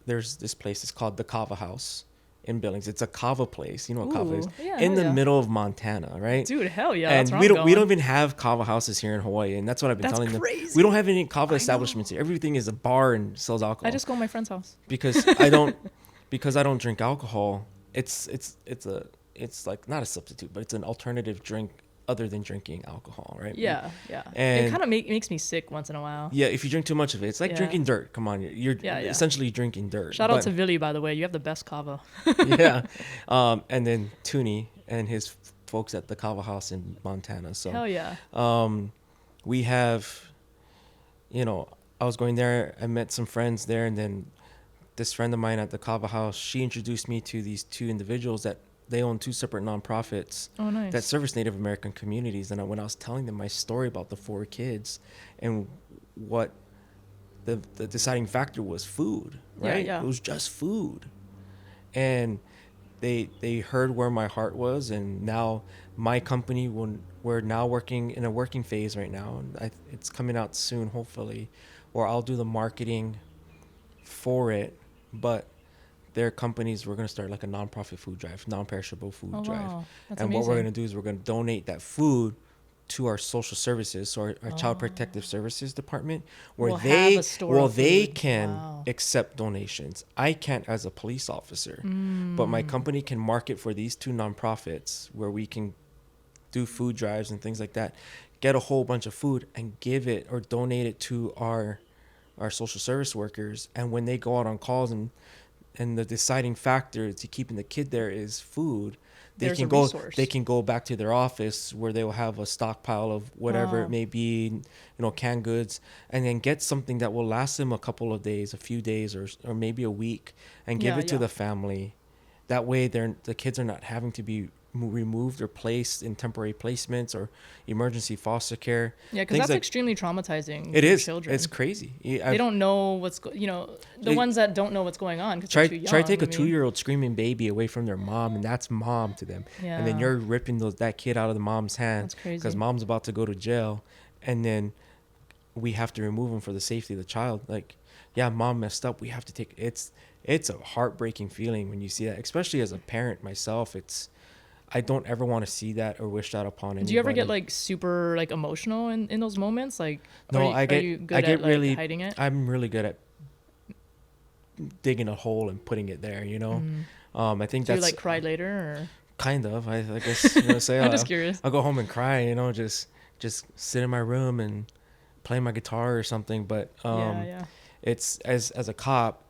Speaker 2: there's this place. It's called the Kava House in Billings. It's a kava place. You know what kava is?
Speaker 1: Yeah,
Speaker 2: in
Speaker 1: hell
Speaker 2: the
Speaker 1: yeah.
Speaker 2: middle of Montana, right?
Speaker 1: Dude, hell yeah.
Speaker 2: And
Speaker 1: that's where
Speaker 2: we
Speaker 1: I'm
Speaker 2: don't
Speaker 1: going.
Speaker 2: even have kava houses here in Hawaii, and that's what I've been
Speaker 1: That's
Speaker 2: telling them.
Speaker 1: crazy.
Speaker 2: We don't have any kava
Speaker 1: I
Speaker 2: establishments here. Everything is a bar and sells alcohol.
Speaker 1: I just go to my friend's house.
Speaker 2: Because I don't drink alcohol. It's like not a substitute, but it's an alternative drink other than drinking alcohol, right?
Speaker 1: Yeah.
Speaker 2: And
Speaker 1: it kind of makes me sick once in a while.
Speaker 2: yeah, if you drink too much of it, it's like
Speaker 1: Yeah.
Speaker 2: drinking dirt. Come on, you're
Speaker 1: Yeah.
Speaker 2: essentially drinking dirt.
Speaker 1: Shout out to Villy, by the way. You have the best kava.
Speaker 2: yeah, and then Toonie and his folks at the Kava House in Montana. So
Speaker 1: Hell yeah.
Speaker 2: we have, I was going there. I met some friends there, and then this friend of mine at the Kava House, she introduced me to these two individuals that they own two separate nonprofits
Speaker 1: Oh, nice.
Speaker 2: that service Native American communities. And when I was telling them my story about the 4 kids and what the deciding factor was food, right?
Speaker 1: Yeah.
Speaker 2: It was just food. And they heard where my heart was, and now my company, we're now working in a working phase right now, and it's coming out soon, hopefully, where I'll do the marketing for it, but their companies, we're going to start like a nonprofit food drive, non-perishable food drive.
Speaker 1: Wow. That's
Speaker 2: and
Speaker 1: amazing.
Speaker 2: what we're going to do is we're going to donate that food to our social services, so our child protective services department, where
Speaker 1: We'll have a store of
Speaker 2: they
Speaker 1: food.
Speaker 2: can
Speaker 1: Wow.
Speaker 2: accept donations. I can't as a police officer, but my company can market for these two nonprofits where we can do food drives and things like that, get a whole bunch of food and give it or donate it to our social service workers. And when they go out on calls and the deciding factor to keeping the kid there is food,
Speaker 1: There's a resource.
Speaker 2: they can go back to their office where they will have a stockpile of whatever
Speaker 1: Wow.
Speaker 2: it may be, canned goods, and then get something that will last them a couple of days, a few days, or maybe a week, and give it to the family. That way the kids are not having to be removed or placed in temporary placements or emergency foster care.
Speaker 1: Yeah, because that's extremely traumatizing
Speaker 2: It
Speaker 1: for
Speaker 2: is.
Speaker 1: children.
Speaker 2: It's crazy.
Speaker 1: They don't know the ones that don't know what's going on because
Speaker 2: Try
Speaker 1: they're too young.
Speaker 2: try to take a 2-year-old screaming baby away from their mom, and that's mom to them.
Speaker 1: Yeah.
Speaker 2: And then you're ripping that kid out of the mom's hands
Speaker 1: That's crazy.
Speaker 2: because mom's about to go to jail, and then we have to remove him for the safety of the child. Like, yeah, mom messed up. We have to take it's a heartbreaking feeling when you see that, especially as a parent myself. I don't ever want to see that or wish that upon anybody.
Speaker 1: Do you ever get like super like emotional in those moments? Like,
Speaker 2: No,
Speaker 1: are you good at
Speaker 2: really
Speaker 1: hiding it?
Speaker 2: I'm really good at digging a hole and putting it there. I think
Speaker 1: Do you
Speaker 2: that's
Speaker 1: like cry later or?
Speaker 2: kind of. I guess say
Speaker 1: I'm just curious.
Speaker 2: I'll go home and cry. Just sit in my room and play my guitar or something. But
Speaker 1: Yeah.
Speaker 2: it's as a cop,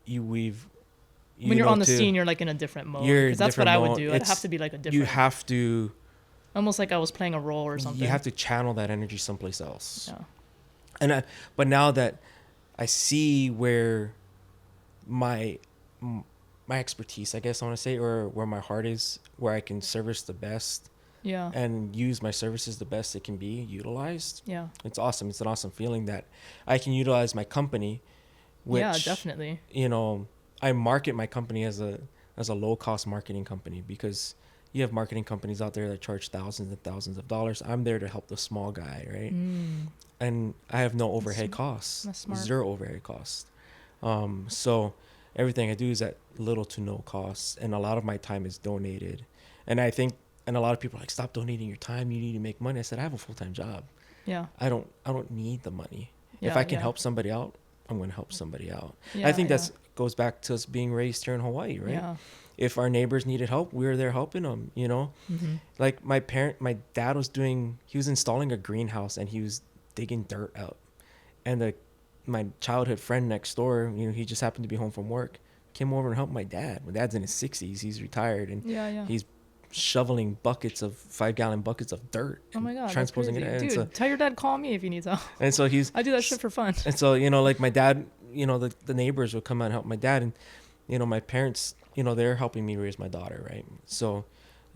Speaker 1: When you're on the scene, you're like in a different mode.
Speaker 2: You're in
Speaker 1: Because that's what
Speaker 2: different
Speaker 1: I would
Speaker 2: mode.
Speaker 1: do. I'd have to be like a different.
Speaker 2: You have to.
Speaker 1: Almost like I was playing a role or something.
Speaker 2: You have to channel that energy someplace else.
Speaker 1: Yeah.
Speaker 2: But now that I see where my expertise, I guess I want to say, or where my heart is, where I can service the best,
Speaker 1: Yeah.
Speaker 2: and use my services the best it can be utilized.
Speaker 1: Yeah.
Speaker 2: It's awesome. It's an awesome feeling that I can utilize my company, which,
Speaker 1: Yeah, definitely.
Speaker 2: I market my company as a low cost marketing company, because you have marketing companies out there that charge thousands and thousands of dollars. I'm there to help the small guy, right? And I have no overhead costs,
Speaker 1: That's smart.
Speaker 2: zero overhead costs. So everything I do is at little to no costs, and a lot of my time is donated. And I think, and a lot of people are like, stop donating your time. You need to make money. I said, I have a full-time job.
Speaker 1: Yeah.
Speaker 2: I don't need the money.
Speaker 1: Yeah,
Speaker 2: if I can
Speaker 1: yeah.
Speaker 2: help somebody out, I'm going to help somebody out.
Speaker 1: Yeah,
Speaker 2: I think
Speaker 1: yeah.
Speaker 2: that's goes back to us being raised here in Hawaii, right?
Speaker 1: Yeah.
Speaker 2: If our neighbors needed help, we were there helping them, you know? Like my dad was he was installing a greenhouse, and he was digging dirt out. And my childhood friend next door, you know, he just happened to be home from work, came over and helped my dad. My dad's in his 60s. He's retired, and he's shoveling 5-gallon buckets of dirt.
Speaker 1: Oh my God.
Speaker 2: Transposing it.
Speaker 1: Dude,
Speaker 2: so,
Speaker 1: tell your dad, call me if you need help.
Speaker 2: and so
Speaker 1: I do that shit for fun.
Speaker 2: And so, you know, like my dad, you know, the neighbors would come out and help my dad. And, you know, my parents, you know, they're helping me raise my daughter, right? So,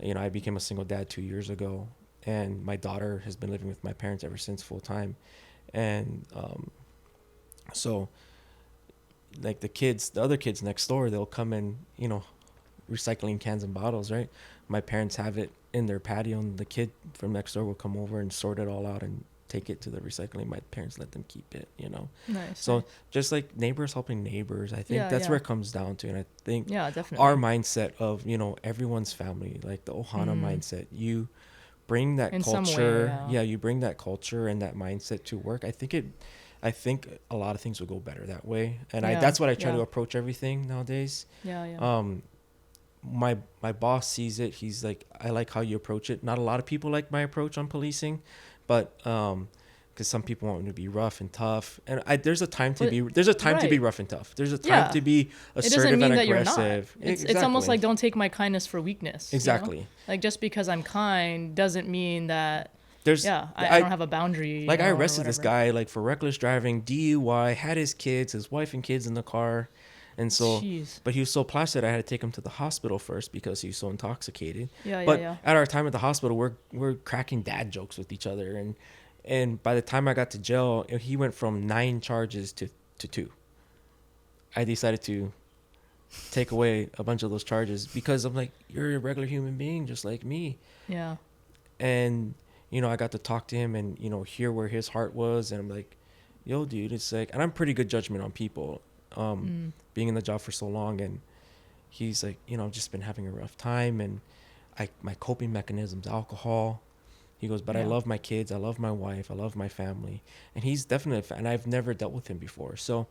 Speaker 2: you know, I became a single dad 2 years ago, and my daughter has been living with my parents ever since, full time. And so, like the other kids next door, they'll come in, you know, recycling cans and bottles, right? My parents have it in their patio, and the kid from next door will come over and sort it all out and take it to the recycling. My parents let them keep it, you know?
Speaker 1: Nice.
Speaker 2: So just like neighbors helping neighbors, I think that's where it comes down to. And I think
Speaker 1: definitely.
Speaker 2: our mindset of, you know, everyone's family, like the Ohana mindset, you bring that
Speaker 1: in
Speaker 2: culture.
Speaker 1: Some way,
Speaker 2: you bring that culture and that mindset to work. I think a lot of things will go better that way. And that's what I try to approach everything nowadays. My boss sees it. He's like, I like how you approach it. Not a lot of people like my approach on policing, but because some people want me to be rough and tough, and there's a time to be rough and tough. There's a time to be assertive and aggressive.
Speaker 1: It's almost like, don't take my kindness for weakness.
Speaker 2: Exactly.
Speaker 1: You know? Like, just because I'm kind doesn't mean that I don't have a boundary.
Speaker 2: Like, I arrested this guy like for reckless driving, DUI, had his kids, his wife and kids in the car. And so, but he was so placid, I had to take him to the hospital first because he was so intoxicated. At our time at the hospital, we're cracking dad jokes with each other. And by the time I got to jail, he went from 9 charges to 2. I decided to take away a bunch of those charges because I'm like, you're a regular human being just like me. Yeah. And, you know, I got to talk to him and, you know, hear where his heart was. And I'm like, yo, dude, it's like, and I'm pretty good judgment on people. Being in the job for so long, and he's like, you know, I've just been having a rough time, and my coping mechanism's alcohol. He goes, but I love my kids, I love my wife, I love my family, and he's definitely, and I've never dealt with him before, so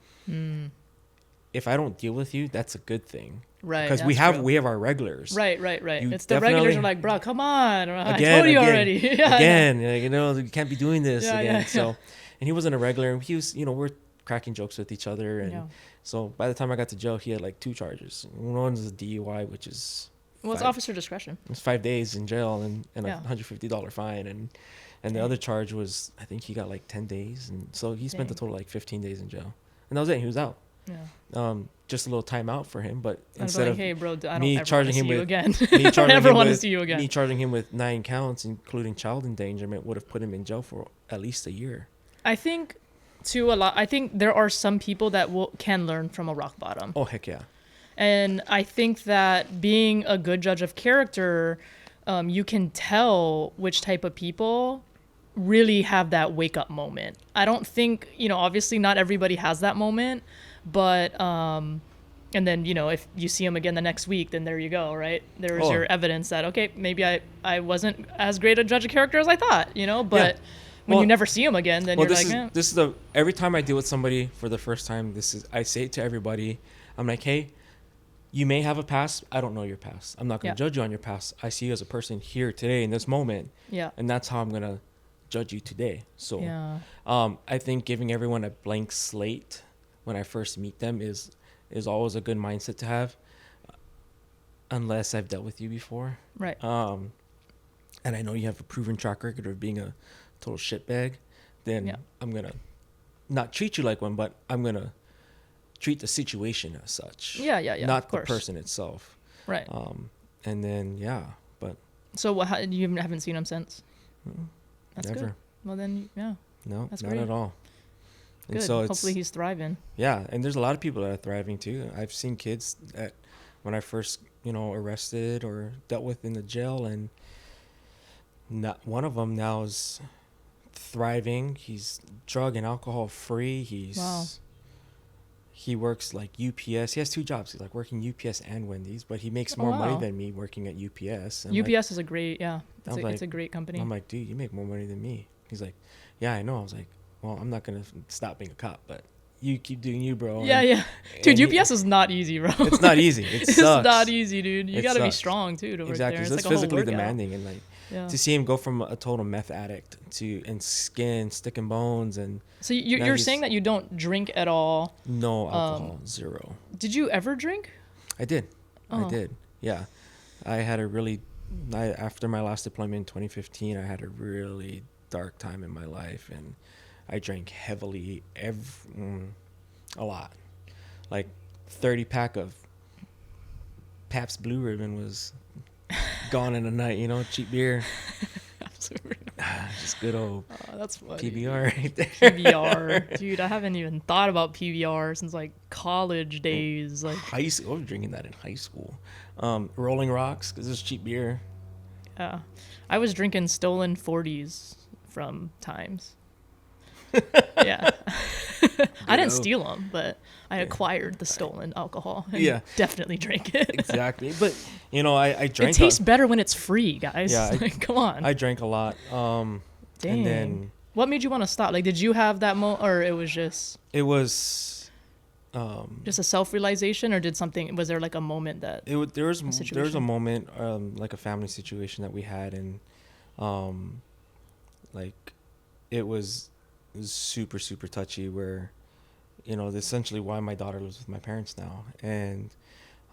Speaker 2: if I don't deal with you, that's a good thing, right? Because we have our regulars, right.
Speaker 1: It's the regulars are like, bro, come on, I told you already,
Speaker 2: you know, you can't be doing this again. So, and he wasn't a regular, and he was, you know, we're cracking jokes with each other, and so by the time I got to jail, he had like 2 charges. One was a DUI, which is
Speaker 1: it's officer discretion.
Speaker 2: It's 5 days in jail and a $150 fine, and the other charge was, I think he got like 10 days, and so he spent a total like 15 days in jail, and that was it. He was out. Just a little time out for him, but instead of
Speaker 1: hey bro, I
Speaker 2: me charging him with
Speaker 1: again, me
Speaker 2: charging him with 9 counts, including child endangerment, would have put him in jail for at least a year.
Speaker 1: I think. I think there are some people that can learn from a rock bottom.
Speaker 2: Oh, heck yeah.
Speaker 1: And I think that being a good judge of character, you can tell which type of people really have that wake up moment. I don't think, you know, obviously not everybody has that moment, but, and then, you know, if you see them again the next week, then there you go, right? There's your evidence that, okay, maybe I wasn't as great a judge of character as I thought, you know, but... Yeah. When you never see them again, then you're like,
Speaker 2: this is every time I deal with somebody for the first time, I say it to everybody. I'm like, hey, you may have a past. I don't know your past. I'm not going to judge you on your past. I see you as a person here today in this moment. Yeah. And that's how I'm going to judge you today. So I think giving everyone a blank slate when I first meet them is always a good mindset to have, unless I've dealt with you before. Right. And I know you have a proven track record of being a total shitbag, then I'm gonna not treat you like one, but I'm gonna treat the situation as such. Not the person itself. Right. And then but.
Speaker 1: So you haven't seen him since? That's
Speaker 2: never.
Speaker 1: Good. Well then,
Speaker 2: No,
Speaker 1: that's
Speaker 2: not
Speaker 1: great.
Speaker 2: at all. And
Speaker 1: Good.
Speaker 2: so it's,
Speaker 1: Hopefully he's thriving.
Speaker 2: yeah, and there's a lot of people that are thriving too. I've seen kids that when I first, arrested or dealt with in the jail, and not one of them now is thriving. He's drug and alcohol free.
Speaker 1: Wow.
Speaker 2: He works like UPS. He has two jobs. He's like working UPS and Wendy's, but he makes
Speaker 1: Oh,
Speaker 2: more money
Speaker 1: wow.
Speaker 2: than me working at UPS.
Speaker 1: UPS is a great, it's
Speaker 2: I'm
Speaker 1: it's a great company.
Speaker 2: I'm like, dude, you make more money than me. He's like, yeah, I know. I was like, well, I'm not gonna stop being a cop, but you keep doing you, bro.
Speaker 1: Yeah,
Speaker 2: and,
Speaker 1: yeah. Dude,
Speaker 2: and
Speaker 1: UPS is not easy, bro.
Speaker 2: It's not easy. It
Speaker 1: It's
Speaker 2: sucks.
Speaker 1: not easy, dude. You
Speaker 2: It
Speaker 1: got to be
Speaker 2: sucks.
Speaker 1: strong too to work
Speaker 2: Exactly.
Speaker 1: there.
Speaker 2: So
Speaker 1: It's
Speaker 2: it's
Speaker 1: like a whole
Speaker 2: physically
Speaker 1: workout.
Speaker 2: demanding, and like
Speaker 1: Yeah.
Speaker 2: to see him go from a total meth addict and skin, stick and bones, and
Speaker 1: So
Speaker 2: now
Speaker 1: you're
Speaker 2: he's-
Speaker 1: saying that you don't drink at all.
Speaker 2: no alcohol, zero.
Speaker 1: Did you ever drink?
Speaker 2: I did.
Speaker 1: Oh.
Speaker 2: I did. Yeah. I had a really, after my last deployment in 2015, I had a really dark time in my life, and I drank heavily, a lot. Like 30 pack of Pabst Blue Ribbon was gone in a night, cheap beer. Just good old
Speaker 1: That's funny.
Speaker 2: PBR right there.
Speaker 1: PBR, dude. I haven't even thought about PBR since like college days. Like,
Speaker 2: High school, I was drinking that in high school. Rolling Rocks, because it's cheap beer.
Speaker 1: yeah, I was drinking stolen 40s from times. Yeah, I didn't
Speaker 2: Good-o.
Speaker 1: steal them, but I acquired the stolen alcohol. And
Speaker 2: Yeah.
Speaker 1: definitely drank it.
Speaker 2: Exactly. But, I
Speaker 1: It
Speaker 2: drank.
Speaker 1: tastes better when it's free, guys.
Speaker 2: Yeah,
Speaker 1: Like, come on.
Speaker 2: I drank a lot.
Speaker 1: Dang.
Speaker 2: And then
Speaker 1: What made you want to stop? Like, did you have that or it was just
Speaker 2: it was.
Speaker 1: just a self-realization, or did something? Was there like a moment that?
Speaker 2: There was a
Speaker 1: situation?
Speaker 2: moment, like a family situation that we had, and like it was super super touchy, where essentially why my daughter lives with my parents now, and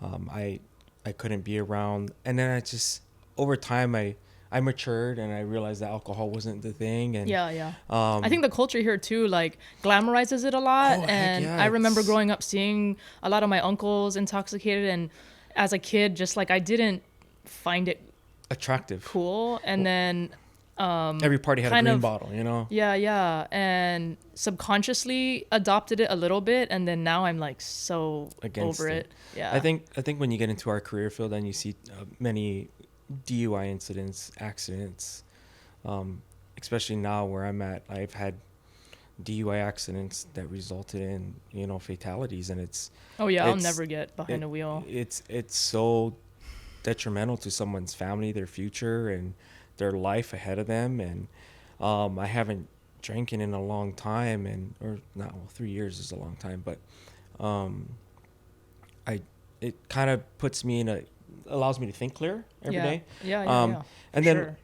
Speaker 2: I couldn't be around, and then I just over time I matured, and I realized that alcohol wasn't the thing, and
Speaker 1: Yeah. I think the culture here too, like, glamorizes it a lot.
Speaker 2: Oh, heck
Speaker 1: And
Speaker 2: yeah,
Speaker 1: I remember
Speaker 2: it's-
Speaker 1: growing up seeing a lot of my uncles intoxicated, and as a kid, just like I didn't find it
Speaker 2: attractive.
Speaker 1: cool. And then
Speaker 2: Every party had a
Speaker 1: kind
Speaker 2: green
Speaker 1: of-
Speaker 2: bottle,
Speaker 1: yeah, and subconsciously adopted it a little bit, and then now I'm like so
Speaker 2: Against
Speaker 1: over
Speaker 2: it.
Speaker 1: it. Yeah.
Speaker 2: I think when you get into our career field and you see many DUI incidents, accidents, especially now where I'm at, I've had DUI accidents that resulted in fatalities, and
Speaker 1: Oh yeah, I'll
Speaker 2: it's-
Speaker 1: never get behind a wheel.
Speaker 2: It's so detrimental to someone's family, their future, and their life ahead of them. And I haven't drank in a long time, or not. Well, 3 years is a long time, but it kind of puts me allows me to think clear every day.
Speaker 1: Yeah.
Speaker 2: And
Speaker 1: For
Speaker 2: then
Speaker 1: sure.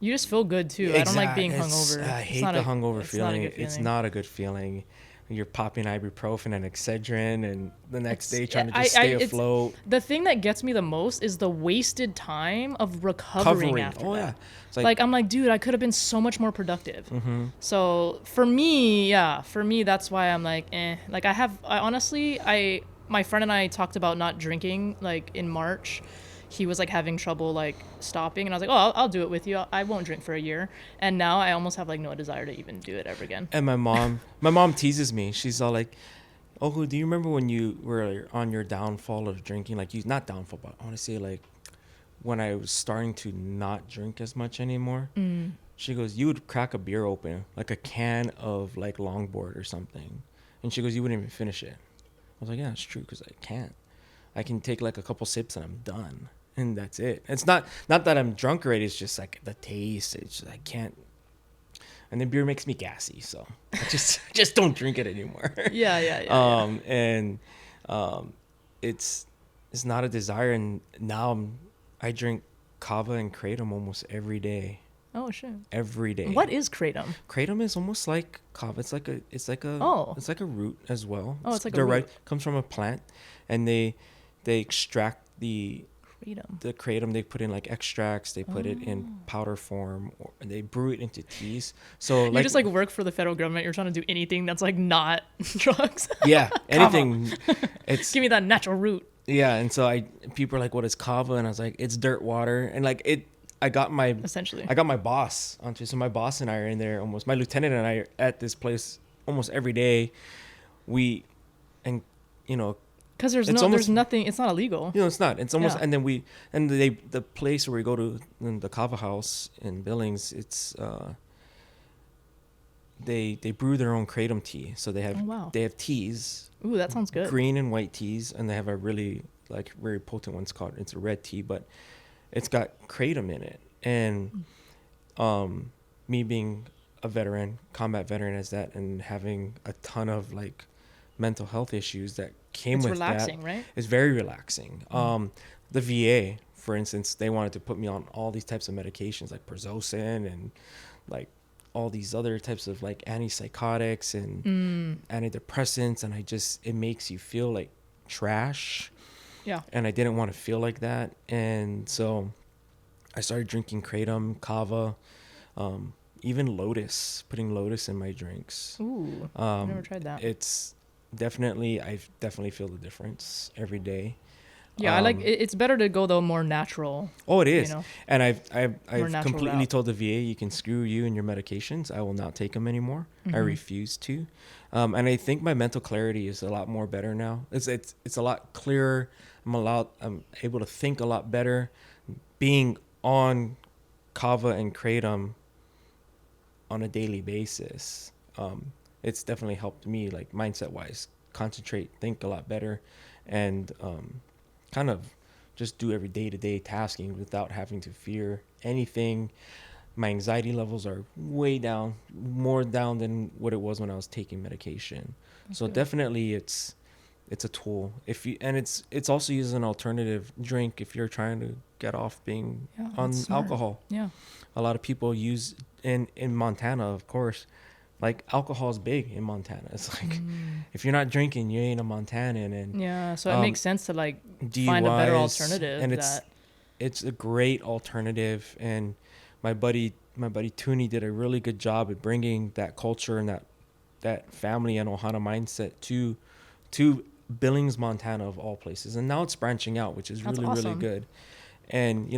Speaker 1: You just feel good too. I don't like being hungover.
Speaker 2: I
Speaker 1: It's
Speaker 2: hate
Speaker 1: not
Speaker 2: the
Speaker 1: a-
Speaker 2: hungover
Speaker 1: it's not a
Speaker 2: feeling.
Speaker 1: good
Speaker 2: It's
Speaker 1: feeling.
Speaker 2: not a good feeling. You're popping ibuprofen and Excedrin, and the next
Speaker 1: It's-
Speaker 2: day trying to
Speaker 1: I-
Speaker 2: just
Speaker 1: I-
Speaker 2: stay
Speaker 1: it's-
Speaker 2: afloat.
Speaker 1: The thing that gets me the most is the wasted time of recovering after
Speaker 2: Oh
Speaker 1: that.
Speaker 2: yeah. It's
Speaker 1: Like, I'm like, dude, I could have been so much more productive.
Speaker 2: Mm-hmm.
Speaker 1: So for me, that's why I'm like, eh. Like my friend and I talked about not drinking like in March. He was like having trouble like stopping, and I was like, oh, I'll do it with you. I won't drink for a year. And now I almost have like no desire to even do it ever again.
Speaker 2: And my mom teases me. She's all like, "Oh, do you remember when you were on your downfall of drinking? Like, not downfall, but I want to say like when I was starting to not drink as much anymore." She goes, "You would crack a beer open, like a can of like Longboard or something," and she goes, "You wouldn't even finish it." I was like, "Yeah, it's true, because I can't. I can take like a couple sips and I'm done, and that's it. It's not that I'm drunk already. It's just like the taste. It's just, I can't." And then beer makes me gassy, so I just don't drink it anymore.
Speaker 1: Yeah.
Speaker 2: It's not a desire, and now I drink kava and kratom almost every day.
Speaker 1: Oh shit.
Speaker 2: Every day.
Speaker 1: What is kratom?
Speaker 2: Kratom is almost like kava. It's like a root as well.
Speaker 1: Oh, it's like a root.
Speaker 2: Comes from a plant, and they extract the kratom. They put in like extracts. They put it in powder form, and they brew it into teas. So
Speaker 1: You just like work for the federal government. You're trying to do anything that's like not drugs.
Speaker 2: yeah, anything. It's
Speaker 1: Give me that natural root.
Speaker 2: yeah, and so people are like, "What is kava?" And I was like, "It's dirt water." And like I got my
Speaker 1: Essentially.
Speaker 2: boss onto. So my boss and I are in there almost. My lieutenant and I are at this place almost every day. And you know,
Speaker 1: Because there's nothing. It's not illegal.
Speaker 2: it's not. It's almost,
Speaker 1: Yeah.
Speaker 2: and then the place where we go to, in the kava house in Billings, it's they brew their own kratom tea. So they have
Speaker 1: Oh, wow.
Speaker 2: they have teas,
Speaker 1: Ooh, that sounds good.
Speaker 2: green and white teas, and they have a really like very potent one's called, it's a red tea, but it's got kratom in it. And me being a veteran, combat veteran as that, and having a ton of like mental health issues that came
Speaker 1: It's
Speaker 2: with
Speaker 1: relaxing,
Speaker 2: that,
Speaker 1: right?
Speaker 2: it's very relaxing. The VA, for instance, they wanted to put me on all these types of medications like Prozocin and like all these other types of like antipsychotics and antidepressants, and it makes you feel like trash.
Speaker 1: Yeah.
Speaker 2: And I didn't want to feel like that, and so I started drinking kratom, kava, even lotus, putting lotus in my drinks.
Speaker 1: Ooh, I've never tried that.
Speaker 2: I definitely feel the difference every day.
Speaker 1: Yeah, I like it's better to go the more natural.
Speaker 2: Oh, it is.
Speaker 1: You know?
Speaker 2: And I've
Speaker 1: natural
Speaker 2: completely
Speaker 1: route.
Speaker 2: told the VA, you can screw you and your medications. I will not take them anymore. I refuse to. And I think my mental clarity is a lot more better now. It's a lot clearer. I'm able to think a lot better. Being on kava and kratom on a daily basis, it's definitely helped me, like mindset wise, concentrate, think a lot better, and kind of just do every day-to-day tasking without having to fear anything. My anxiety levels are way down, more down than what it was when I was taking medication. So definitely it's a tool. It's also used as an alternative drink if you're trying to get off being on alcohol.
Speaker 1: Yeah.
Speaker 2: A lot of people use in Montana, of course, like alcohol is big in Montana. It's like if you're not drinking, you ain't a Montanan. And
Speaker 1: yeah, so it makes sense to like find a better
Speaker 2: DUIs,
Speaker 1: alternative.
Speaker 2: and it's a great alternative. And my buddy Toonie did a really good job at bringing that culture and that family and Ohana mindset to Billings, Montana, of all places. And now it's branching out, which is
Speaker 1: That's
Speaker 2: really
Speaker 1: awesome.
Speaker 2: really good. And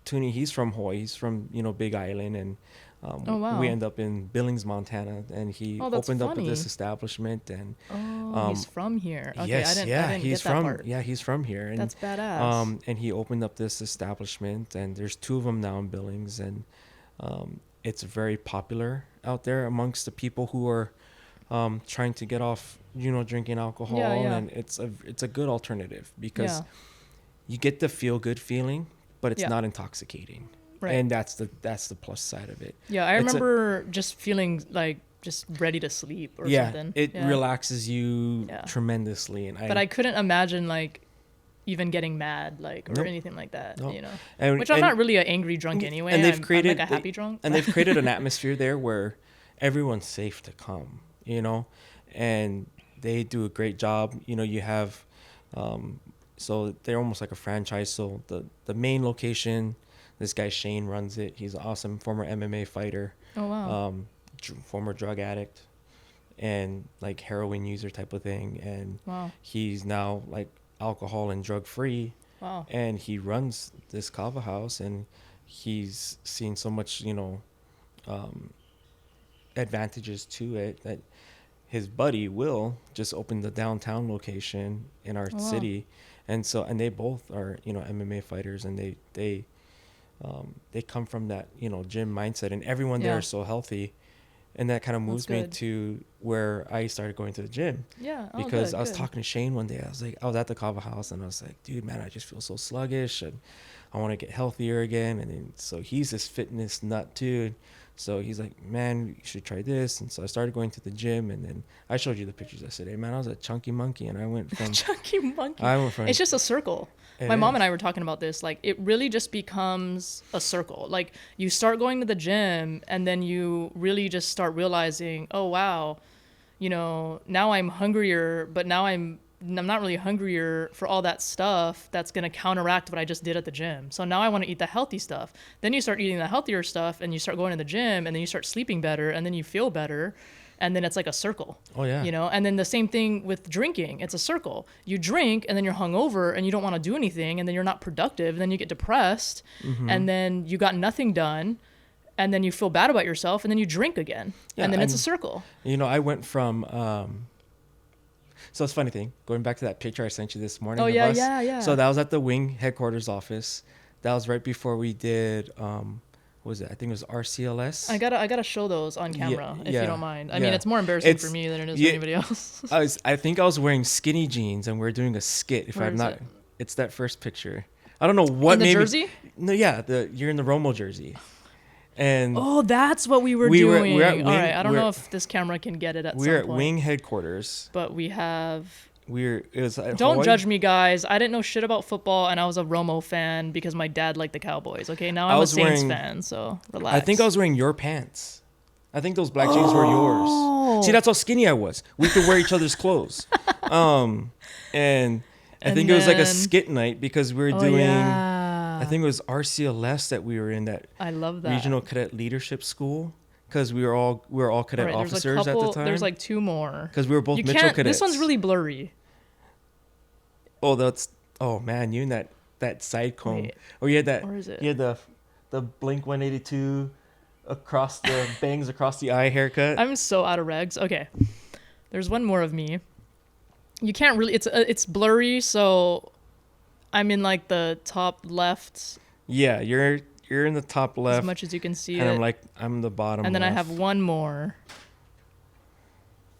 Speaker 2: Toonie, he's from Hawaii. He's from Big Island, and
Speaker 1: Oh, wow.
Speaker 2: we end up in Billings, Montana, and he
Speaker 1: that's
Speaker 2: opened up
Speaker 1: funny.
Speaker 2: this establishment. And
Speaker 1: he's from here. Okay,
Speaker 2: yes,
Speaker 1: I didn't
Speaker 2: he's
Speaker 1: get that
Speaker 2: from
Speaker 1: part.
Speaker 2: he's from here. And
Speaker 1: That's badass.
Speaker 2: and he opened up this establishment, and there's 2 of them now in Billings, and it's very popular out there amongst the people who are trying to get off drinking alcohol. And it's a good alternative because you get the feel good feeling, but it's not intoxicating.
Speaker 1: Right.
Speaker 2: And that's the plus side of it.
Speaker 1: Yeah, I remember just feeling like just ready to sleep or something.
Speaker 2: It relaxes you tremendously. And
Speaker 1: but I couldn't imagine like even getting mad or anything like that, Which I'm not really an angry drunk anyway.
Speaker 2: And
Speaker 1: I'm like a happy drunk.
Speaker 2: And they've created an atmosphere there where everyone's safe to come, and they do a great job. You have, so they're almost like a franchise. So the main location, this guy Shane runs it. He's an awesome former MMA fighter.
Speaker 1: Oh, wow.
Speaker 2: Former drug addict and like heroin user type of thing. And he's now like alcohol and drug free.
Speaker 1: Wow.
Speaker 2: And he runs this kava house, and he's seen so much, advantages to it that his buddy Will just opened the downtown location in our city. And they both are, MMA fighters, and they come from that, gym mindset, and everyone there is so healthy. And that kind of moves me to where I started going to the gym.
Speaker 1: Yeah.
Speaker 2: Because I was talking to Shane one day. I was at the kava house, and I was like, dude, man, I just feel so sluggish, and I want to get healthier again. And then, so he's this fitness nut too. So he's like, man, you should try this. And so I started going to the gym, and then I showed you the pictures. I said, hey, man, I was a chunky monkey, and I went from
Speaker 1: chunky monkey.
Speaker 2: It's
Speaker 1: just a circle. My mom and I were talking about this. Like, it really just becomes a circle. Like, you start going to the gym, and then you really just start realizing, oh, wow, now I'm hungrier, but now I'm not really hungrier for all that stuff that's going to counteract what I just did at the gym. So now I want to eat the healthy stuff. Then you start eating the healthier stuff, and you start going to the gym, and then you start sleeping better, and then you feel better. And then it's like a circle.
Speaker 2: Oh, yeah.
Speaker 1: And then the same thing with drinking. It's a circle. You drink, and then you're hungover, and you don't want to do anything, and then you're not productive, and then you get depressed, and then you got nothing done. and then you feel bad about yourself, and then you drink again, and then it's a circle.
Speaker 2: I went from so it's a funny thing, going back to that picture I sent you this morning.
Speaker 1: Oh yeah.
Speaker 2: So that was at the wing headquarters office. That was right before we did what was it? I think it was RCLS.
Speaker 1: I gotta show those on camera if you don't mind. I mean, it's more embarrassing for me than it is for anybody else.
Speaker 2: I think I was wearing skinny jeans and we are doing a skit. If I'm not, it's that first picture. I don't know what.
Speaker 1: In the jersey?
Speaker 2: No, yeah, you're in the Romo jersey. And
Speaker 1: that's what we were doing.
Speaker 2: We're at wing,
Speaker 1: all right, I don't know if this camera can get it at some point.
Speaker 2: We're at wing headquarters.
Speaker 1: But we have.
Speaker 2: It was at
Speaker 1: Don't
Speaker 2: Hawaii.
Speaker 1: judge me, guys. I didn't know shit about football, and I was a Romo fan because my dad liked the Cowboys. Okay, now I'm a Saints fan, so relax.
Speaker 2: I think I was wearing your pants. I think those black jeans were yours. See, that's how skinny I was. We could wear each other's clothes. And I think it was like a skit night because we were doing. I think it was RCLS that we were in, that
Speaker 1: I love that
Speaker 2: Regional Cadet Leadership School, because we were all cadet officers at the time.
Speaker 1: There's like two more
Speaker 2: because we were both Mitchell cadets.
Speaker 1: This one's really blurry.
Speaker 2: Oh man, you and that side comb.
Speaker 1: Wait,
Speaker 2: or you had that.
Speaker 1: or is it?
Speaker 2: You had the Blink 182 across the bangs across the eye haircut.
Speaker 1: I'm so out of regs. Okay, there's one more of me. You can't really. It's blurry, so I'm in like the top left.
Speaker 2: Yeah, you're in the top left
Speaker 1: as much as you can see
Speaker 2: and
Speaker 1: it.
Speaker 2: I'm the bottom.
Speaker 1: And then
Speaker 2: left.
Speaker 1: I have one more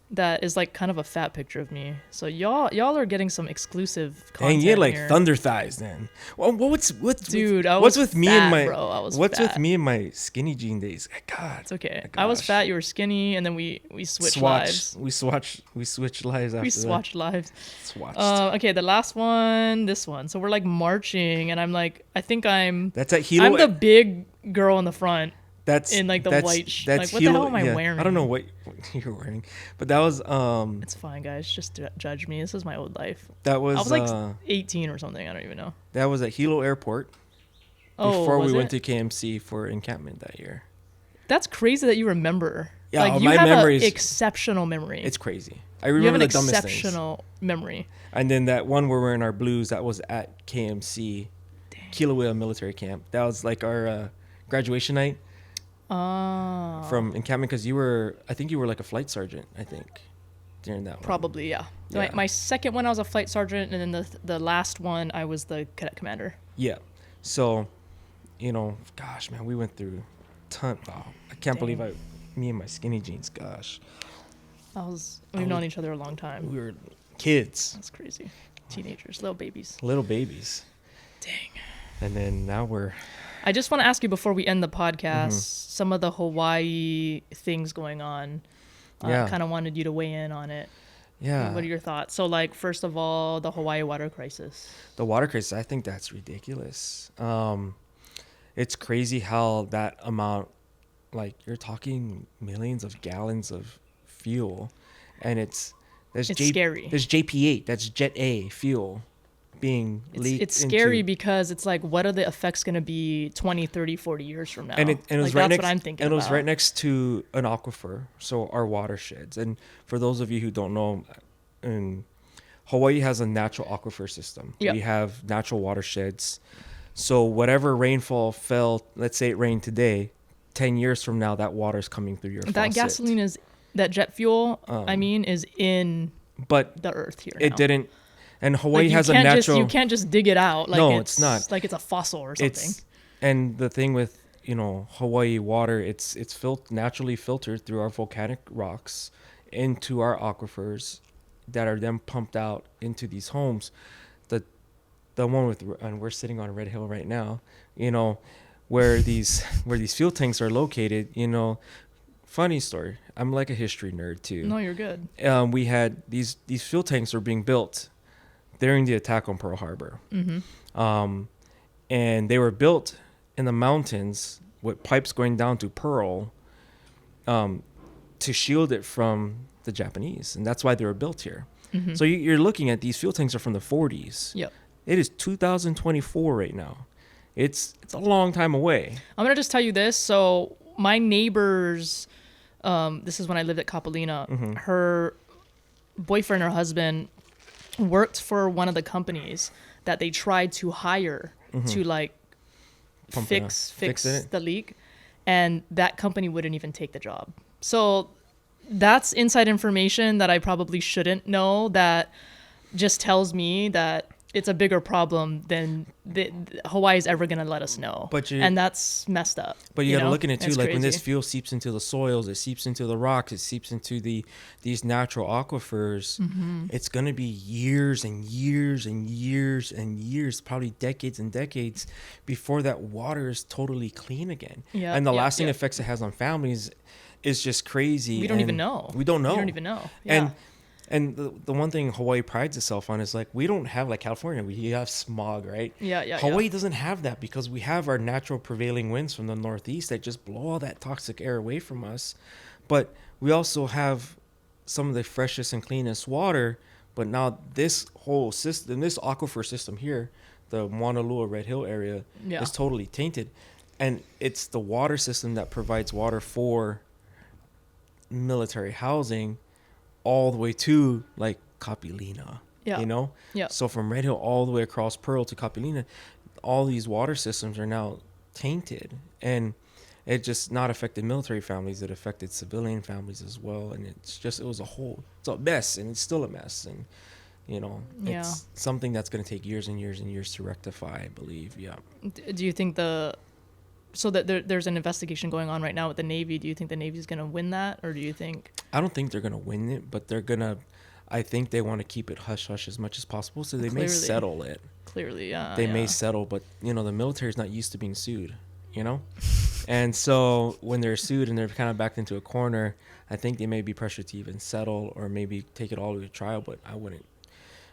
Speaker 1: that is like kind of a fat picture of me. So y'all are getting some exclusive content.
Speaker 2: And you had like
Speaker 1: here.
Speaker 2: thunder thighs then. Well, what's
Speaker 1: Dude,
Speaker 2: what's with me and my
Speaker 1: bro. I was
Speaker 2: what's
Speaker 1: fat.
Speaker 2: with me and my skinny jean days? God,
Speaker 1: it's okay.
Speaker 2: Gosh.
Speaker 1: I was fat, you were skinny, and then we switched lives.
Speaker 2: We switched lives after
Speaker 1: we swatched lives.
Speaker 2: Swatched.
Speaker 1: Okay, the last one, this one. So we're like marching, and I'm like,
Speaker 2: That's at Hilo.
Speaker 1: I'm the big girl in the front.
Speaker 2: That's
Speaker 1: in like the white.
Speaker 2: That's
Speaker 1: like what the hell am I wearing?
Speaker 2: I don't know what you're wearing, but that was
Speaker 1: It's fine, guys. Just judge me. This is my old life.
Speaker 2: That was.
Speaker 1: I was like 18 or something. I don't even know.
Speaker 2: That was at Hilo Airport. Before we went to KMC for encampment that year.
Speaker 1: That's crazy that you remember.
Speaker 2: Yeah,
Speaker 1: like, you
Speaker 2: my
Speaker 1: have
Speaker 2: memory
Speaker 1: an exceptional memory.
Speaker 2: It's crazy. I remember the dumbest things.
Speaker 1: You have an exceptional memory.
Speaker 2: And then that one where we're in our blues, that was at KMC, Kilauea Military Camp. That was like our graduation night.
Speaker 1: Oh.
Speaker 2: From encampment, because I think you were like a flight sergeant, I think, during that one.
Speaker 1: Probably, yeah. My second one, I was a flight sergeant, and then the last one, I was the cadet commander.
Speaker 2: Yeah. So, gosh, man, we went through a ton. Oh, I can't believe me and my skinny jeans, gosh.
Speaker 1: We've known each other a long time.
Speaker 2: We were kids.
Speaker 1: That's crazy. Teenagers, little babies.
Speaker 2: Dang. And then now
Speaker 1: I just want to ask you before we end the podcast, some of the Hawaii things going on. I kind of wanted you to weigh in on it.
Speaker 2: Yeah.
Speaker 1: What are your thoughts? So, like, first of all, the Hawaii water crisis.
Speaker 2: The water crisis, I think that's ridiculous. It's crazy how that amount, like, you're talking millions of gallons of fuel, and it's
Speaker 1: scary.
Speaker 2: There's JP8, that's Jet A fuel being leaked.
Speaker 1: It's scary because it's like, what are the effects going to be 20, 30, 40 years from now?
Speaker 2: And it was
Speaker 1: like,
Speaker 2: right
Speaker 1: that's
Speaker 2: next,
Speaker 1: what I'm thinking
Speaker 2: and it was
Speaker 1: about.
Speaker 2: right next to an aquifer, so our watersheds. And for those of you who don't know, Hawaii has a natural aquifer system.
Speaker 1: Yep.
Speaker 2: We have natural watersheds. So whatever rainfall fell, let's say it rained today, 10 years from now, that water's coming through your
Speaker 1: that
Speaker 2: faucet.
Speaker 1: That jet fuel, is in the earth here.
Speaker 2: It
Speaker 1: now.
Speaker 2: didn't. And Hawaii has a natural.
Speaker 1: You can't just dig it out. Like
Speaker 2: no, it's not.
Speaker 1: Like it's a fossil or something.
Speaker 2: And the thing with Hawaii water, it's naturally filtered through our volcanic rocks into our aquifers that are then pumped out into these homes. The one and we're sitting on Red Hill right now. Where these fuel tanks are located. Funny story. I'm like a history nerd too.
Speaker 1: No, you're good.
Speaker 2: We had these fuel tanks were being built during the attack on Pearl Harbor.
Speaker 1: Mm-hmm.
Speaker 2: And they were built in the mountains with pipes going down to Pearl to shield it from the Japanese. And that's why they were built here. Mm-hmm. So you're looking at these fuel tanks are from the 40s.
Speaker 1: Yep.
Speaker 2: It is 2024 right now. It's a long time away.
Speaker 1: I'm going to just tell you this. So my neighbors, this is when I lived at Kapalina,
Speaker 2: Mm-hmm.
Speaker 1: her boyfriend or husband worked for one of the companies that they tried to hire to like fix
Speaker 2: it.
Speaker 1: the leak. and that company wouldn't even take the job. So that's inside information that I probably shouldn't know, that just tells me that it's a bigger problem than Hawaii's ever going to let us know. And that's messed up.
Speaker 2: But you got to look at it too,
Speaker 1: it's
Speaker 2: like
Speaker 1: crazy.
Speaker 2: when this fuel seeps into the soils, it seeps into the rocks, it seeps into these natural aquifers. It's going to be years and years and years and years, probably decades and decades before that water is totally clean again. And the lasting effects it has on families is just crazy.
Speaker 1: We don't even know.
Speaker 2: We don't know.
Speaker 1: We don't even know.
Speaker 2: And the one thing Hawaii prides itself on is like, we don't have like California. We have smog, right? Hawaii doesn't have that because we have our natural prevailing winds from the northeast that just blow all that toxic air away from us. But we also have some of the freshest and cleanest water. But now this whole system, this aquifer system here, the Mauna Lua Red Hill area, is totally tainted. And it's the water system that provides water for military housing all the way to like Kapilina, you know? So from Red Hill all the way across Pearl to Kapilina, all these water systems are now tainted, and it just not affected military families, it affected civilian families as well. And it's a mess, and it's still a mess. And, you know, it's something that's going to take years and years and years to rectify, I believe.
Speaker 1: Do you think so that there's an investigation going on right now with the Navy. Do you think the Navy's going to win that, or do you think? I
Speaker 2: don't think they're going to win it, but I think they want to keep it hush-hush as much as possible, so they may settle it.
Speaker 1: Clearly,
Speaker 2: They may settle, but, you know, the military is not used to being sued, you know? And so when they're sued and they're kind of backed into a corner, I think they may be pressured to even settle or maybe take it all to a trial, but I wouldn't.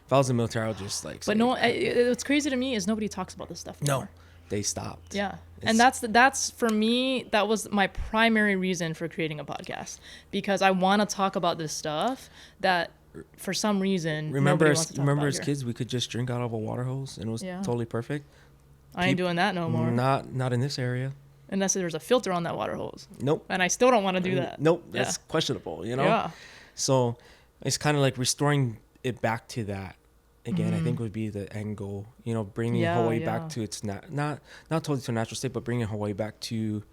Speaker 2: If I was in the military, I would just like...
Speaker 1: But what's crazy to me is nobody talks about this stuff anymore. No.
Speaker 2: They stopped.
Speaker 1: And that's for me, that was my primary reason for creating a podcast, because I want to talk about this stuff that for some reason
Speaker 2: remember as kids we could just drink out of a water hose and it was totally perfect.
Speaker 1: I ain't doing that no more.
Speaker 2: Not in this area.
Speaker 1: Unless there's a filter on that water hose.
Speaker 2: Nope.
Speaker 1: And I still don't want to do that.
Speaker 2: Nope. That's questionable, you know? So it's kind of like restoring it back to that. Again, I think would be the end goal, you know, bringing Hawaii back to its not totally to a natural state, but bringing Hawaii back to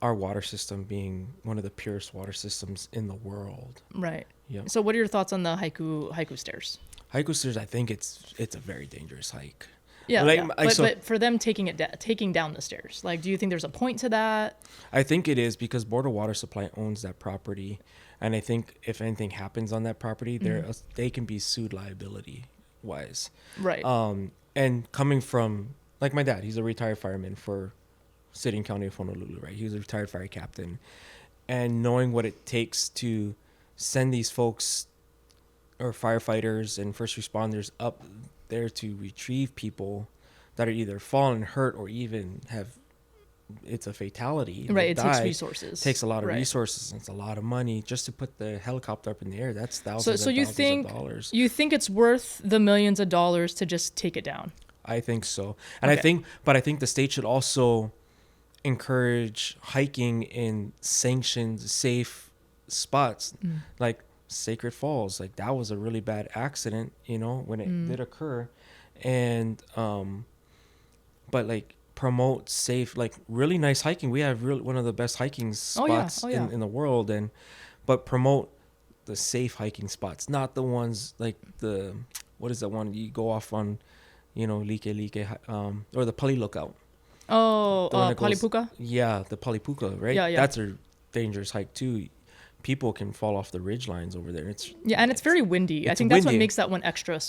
Speaker 2: our water system being one of the purest water systems in the world.
Speaker 1: Right. Yeah. So what are your thoughts on the Haiku stairs?
Speaker 2: Haiku stairs, I think it's a very dangerous hike.
Speaker 1: But for them taking down the stairs, like, do you think there's a point to that?
Speaker 2: I think it is, because Border Water Supply owns that property. And I think if anything happens on that property, they can be sued liability wise.
Speaker 1: Right.
Speaker 2: And coming from, like, my dad, he's a retired fireman for City and County of Honolulu, right? He was a retired fire captain. And knowing what it takes to send these folks or firefighters and first responders up there to retrieve people that are either fallen, hurt, or even have... it's a fatality.
Speaker 1: Right. It takes resources.
Speaker 2: It takes a lot of resources. And it's a lot of money just to put the helicopter up in the air. That's thousands of dollars.
Speaker 1: You think it's worth the millions of dollars to just take it down?
Speaker 2: I think so. And I think the state should also encourage hiking in sanctioned, safe spots, like Sacred Falls. Like, that was a really bad accident, you know, when it did occur. And, but like, promote safe, like, really nice hiking. We have one of the best hiking spots in the world, but promote the safe hiking spots, not the ones like what is that one you go off on, you know, Like, or the Pali Lookout.
Speaker 1: Palipuka?
Speaker 2: Yeah, the Palipuka, right? Yeah. That's a dangerous hike too. People can fall off the ridge lines over there.
Speaker 1: And it's very windy. I think that's what makes that one extra.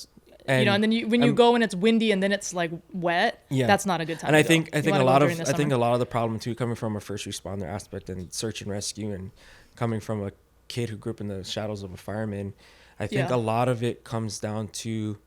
Speaker 1: And, you know, and then when you go and it's windy and then it's like wet, that's not a good time.
Speaker 2: And I think a lot of the problem too, coming from a first responder aspect and search and rescue, and coming from a kid who grew up in the shadows of a fireman, I think a lot of it comes down to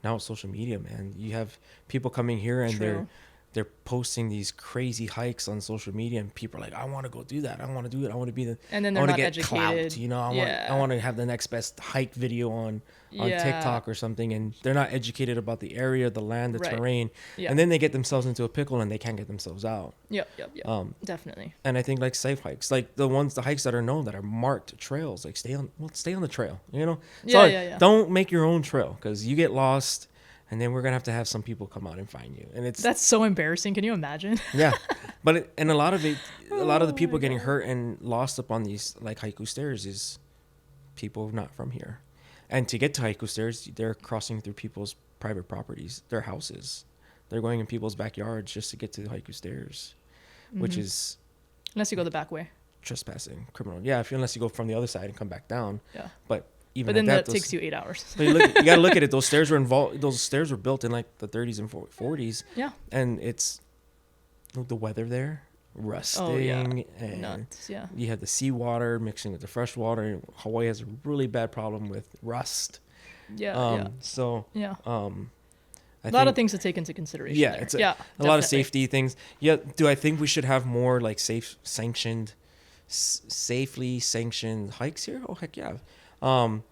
Speaker 2: now social media, man. You have people coming here and they're posting these crazy hikes on social media, and people are like, I want to go do that. I want to do it. I want to be
Speaker 1: and then they're not educated.
Speaker 2: Clout, you know, I want to have the next best hike video on TikTok or something, and they're not educated about the area, the land, the terrain, and then they get themselves into a pickle and they can't get themselves out.
Speaker 1: Yep. Definitely.
Speaker 2: And I think like safe hikes, like the hikes that are known, that are marked trails, like stay on the trail, you know. Don't make your own trail, because you get lost. And then we're going to have some people come out and find you. And that's
Speaker 1: so embarrassing. Can you imagine?
Speaker 2: Yeah. But a lot of it, a lot of the people getting hurt and lost up on these like Haiku stairs is people not from here. And to get to Haiku stairs, they're crossing through people's private properties, their houses. They're going in people's backyards just to get to the Haiku stairs, which is
Speaker 1: unless you go the back way.
Speaker 2: Trespassing, criminal. Yeah, unless you go from the other side and come back down.
Speaker 1: Yeah.
Speaker 2: But even
Speaker 1: but then
Speaker 2: that
Speaker 1: takes you 8 hours.
Speaker 2: But you got to look at it. Those stairs were involved. Those stairs were built in like the 30s and 40s.
Speaker 1: Yeah.
Speaker 2: And it's the weather there, rusting.
Speaker 1: Oh, yeah.
Speaker 2: And
Speaker 1: nuts. Yeah.
Speaker 2: you have the seawater mixing with the fresh water. Hawaii has a really bad problem with rust.
Speaker 1: Yeah.
Speaker 2: So.
Speaker 1: Yeah.
Speaker 2: A
Speaker 1: lot of things to take into consideration.
Speaker 2: Yeah,
Speaker 1: there.
Speaker 2: it's a lot of safety things. Yeah. Do I think we should have more like safely sanctioned hikes here? Oh heck yeah.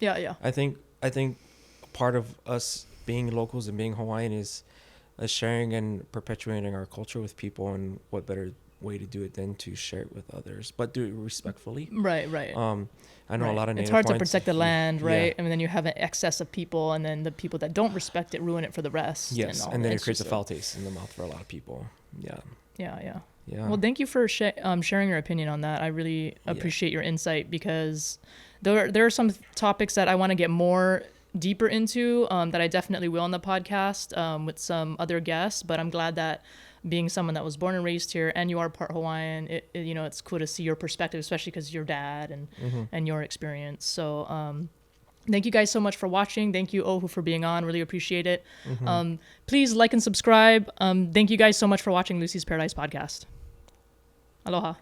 Speaker 1: Yeah.
Speaker 2: I think part of us being locals and being Hawaiian is sharing and perpetuating our culture with people, and what better way to do it than to share it with others, but do it respectfully.
Speaker 1: Right.
Speaker 2: I know a lot of Native
Speaker 1: it's hard to
Speaker 2: Hawaiians,
Speaker 1: protect the land, right?
Speaker 2: Yeah.
Speaker 1: And then you have an excess of people, and then the people that don't respect it ruin it for the rest.
Speaker 2: Yes, and then it creates a foul taste in the mouth for a lot of people. Yeah.
Speaker 1: Well, thank you for sharing your opinion on that. I really appreciate your insight, because there are some topics that I want to get more deeper into that I definitely will on the podcast with some other guests. But I'm glad that being someone that was born and raised here, and you are part Hawaiian, it's cool to see your perspective, especially because your dad and your experience. So thank you guys so much for watching. Thank you, Ohu, for being on. Really appreciate it. Please like and subscribe. Thank you guys so much for watching Lucy's Paradise podcast. Aloha.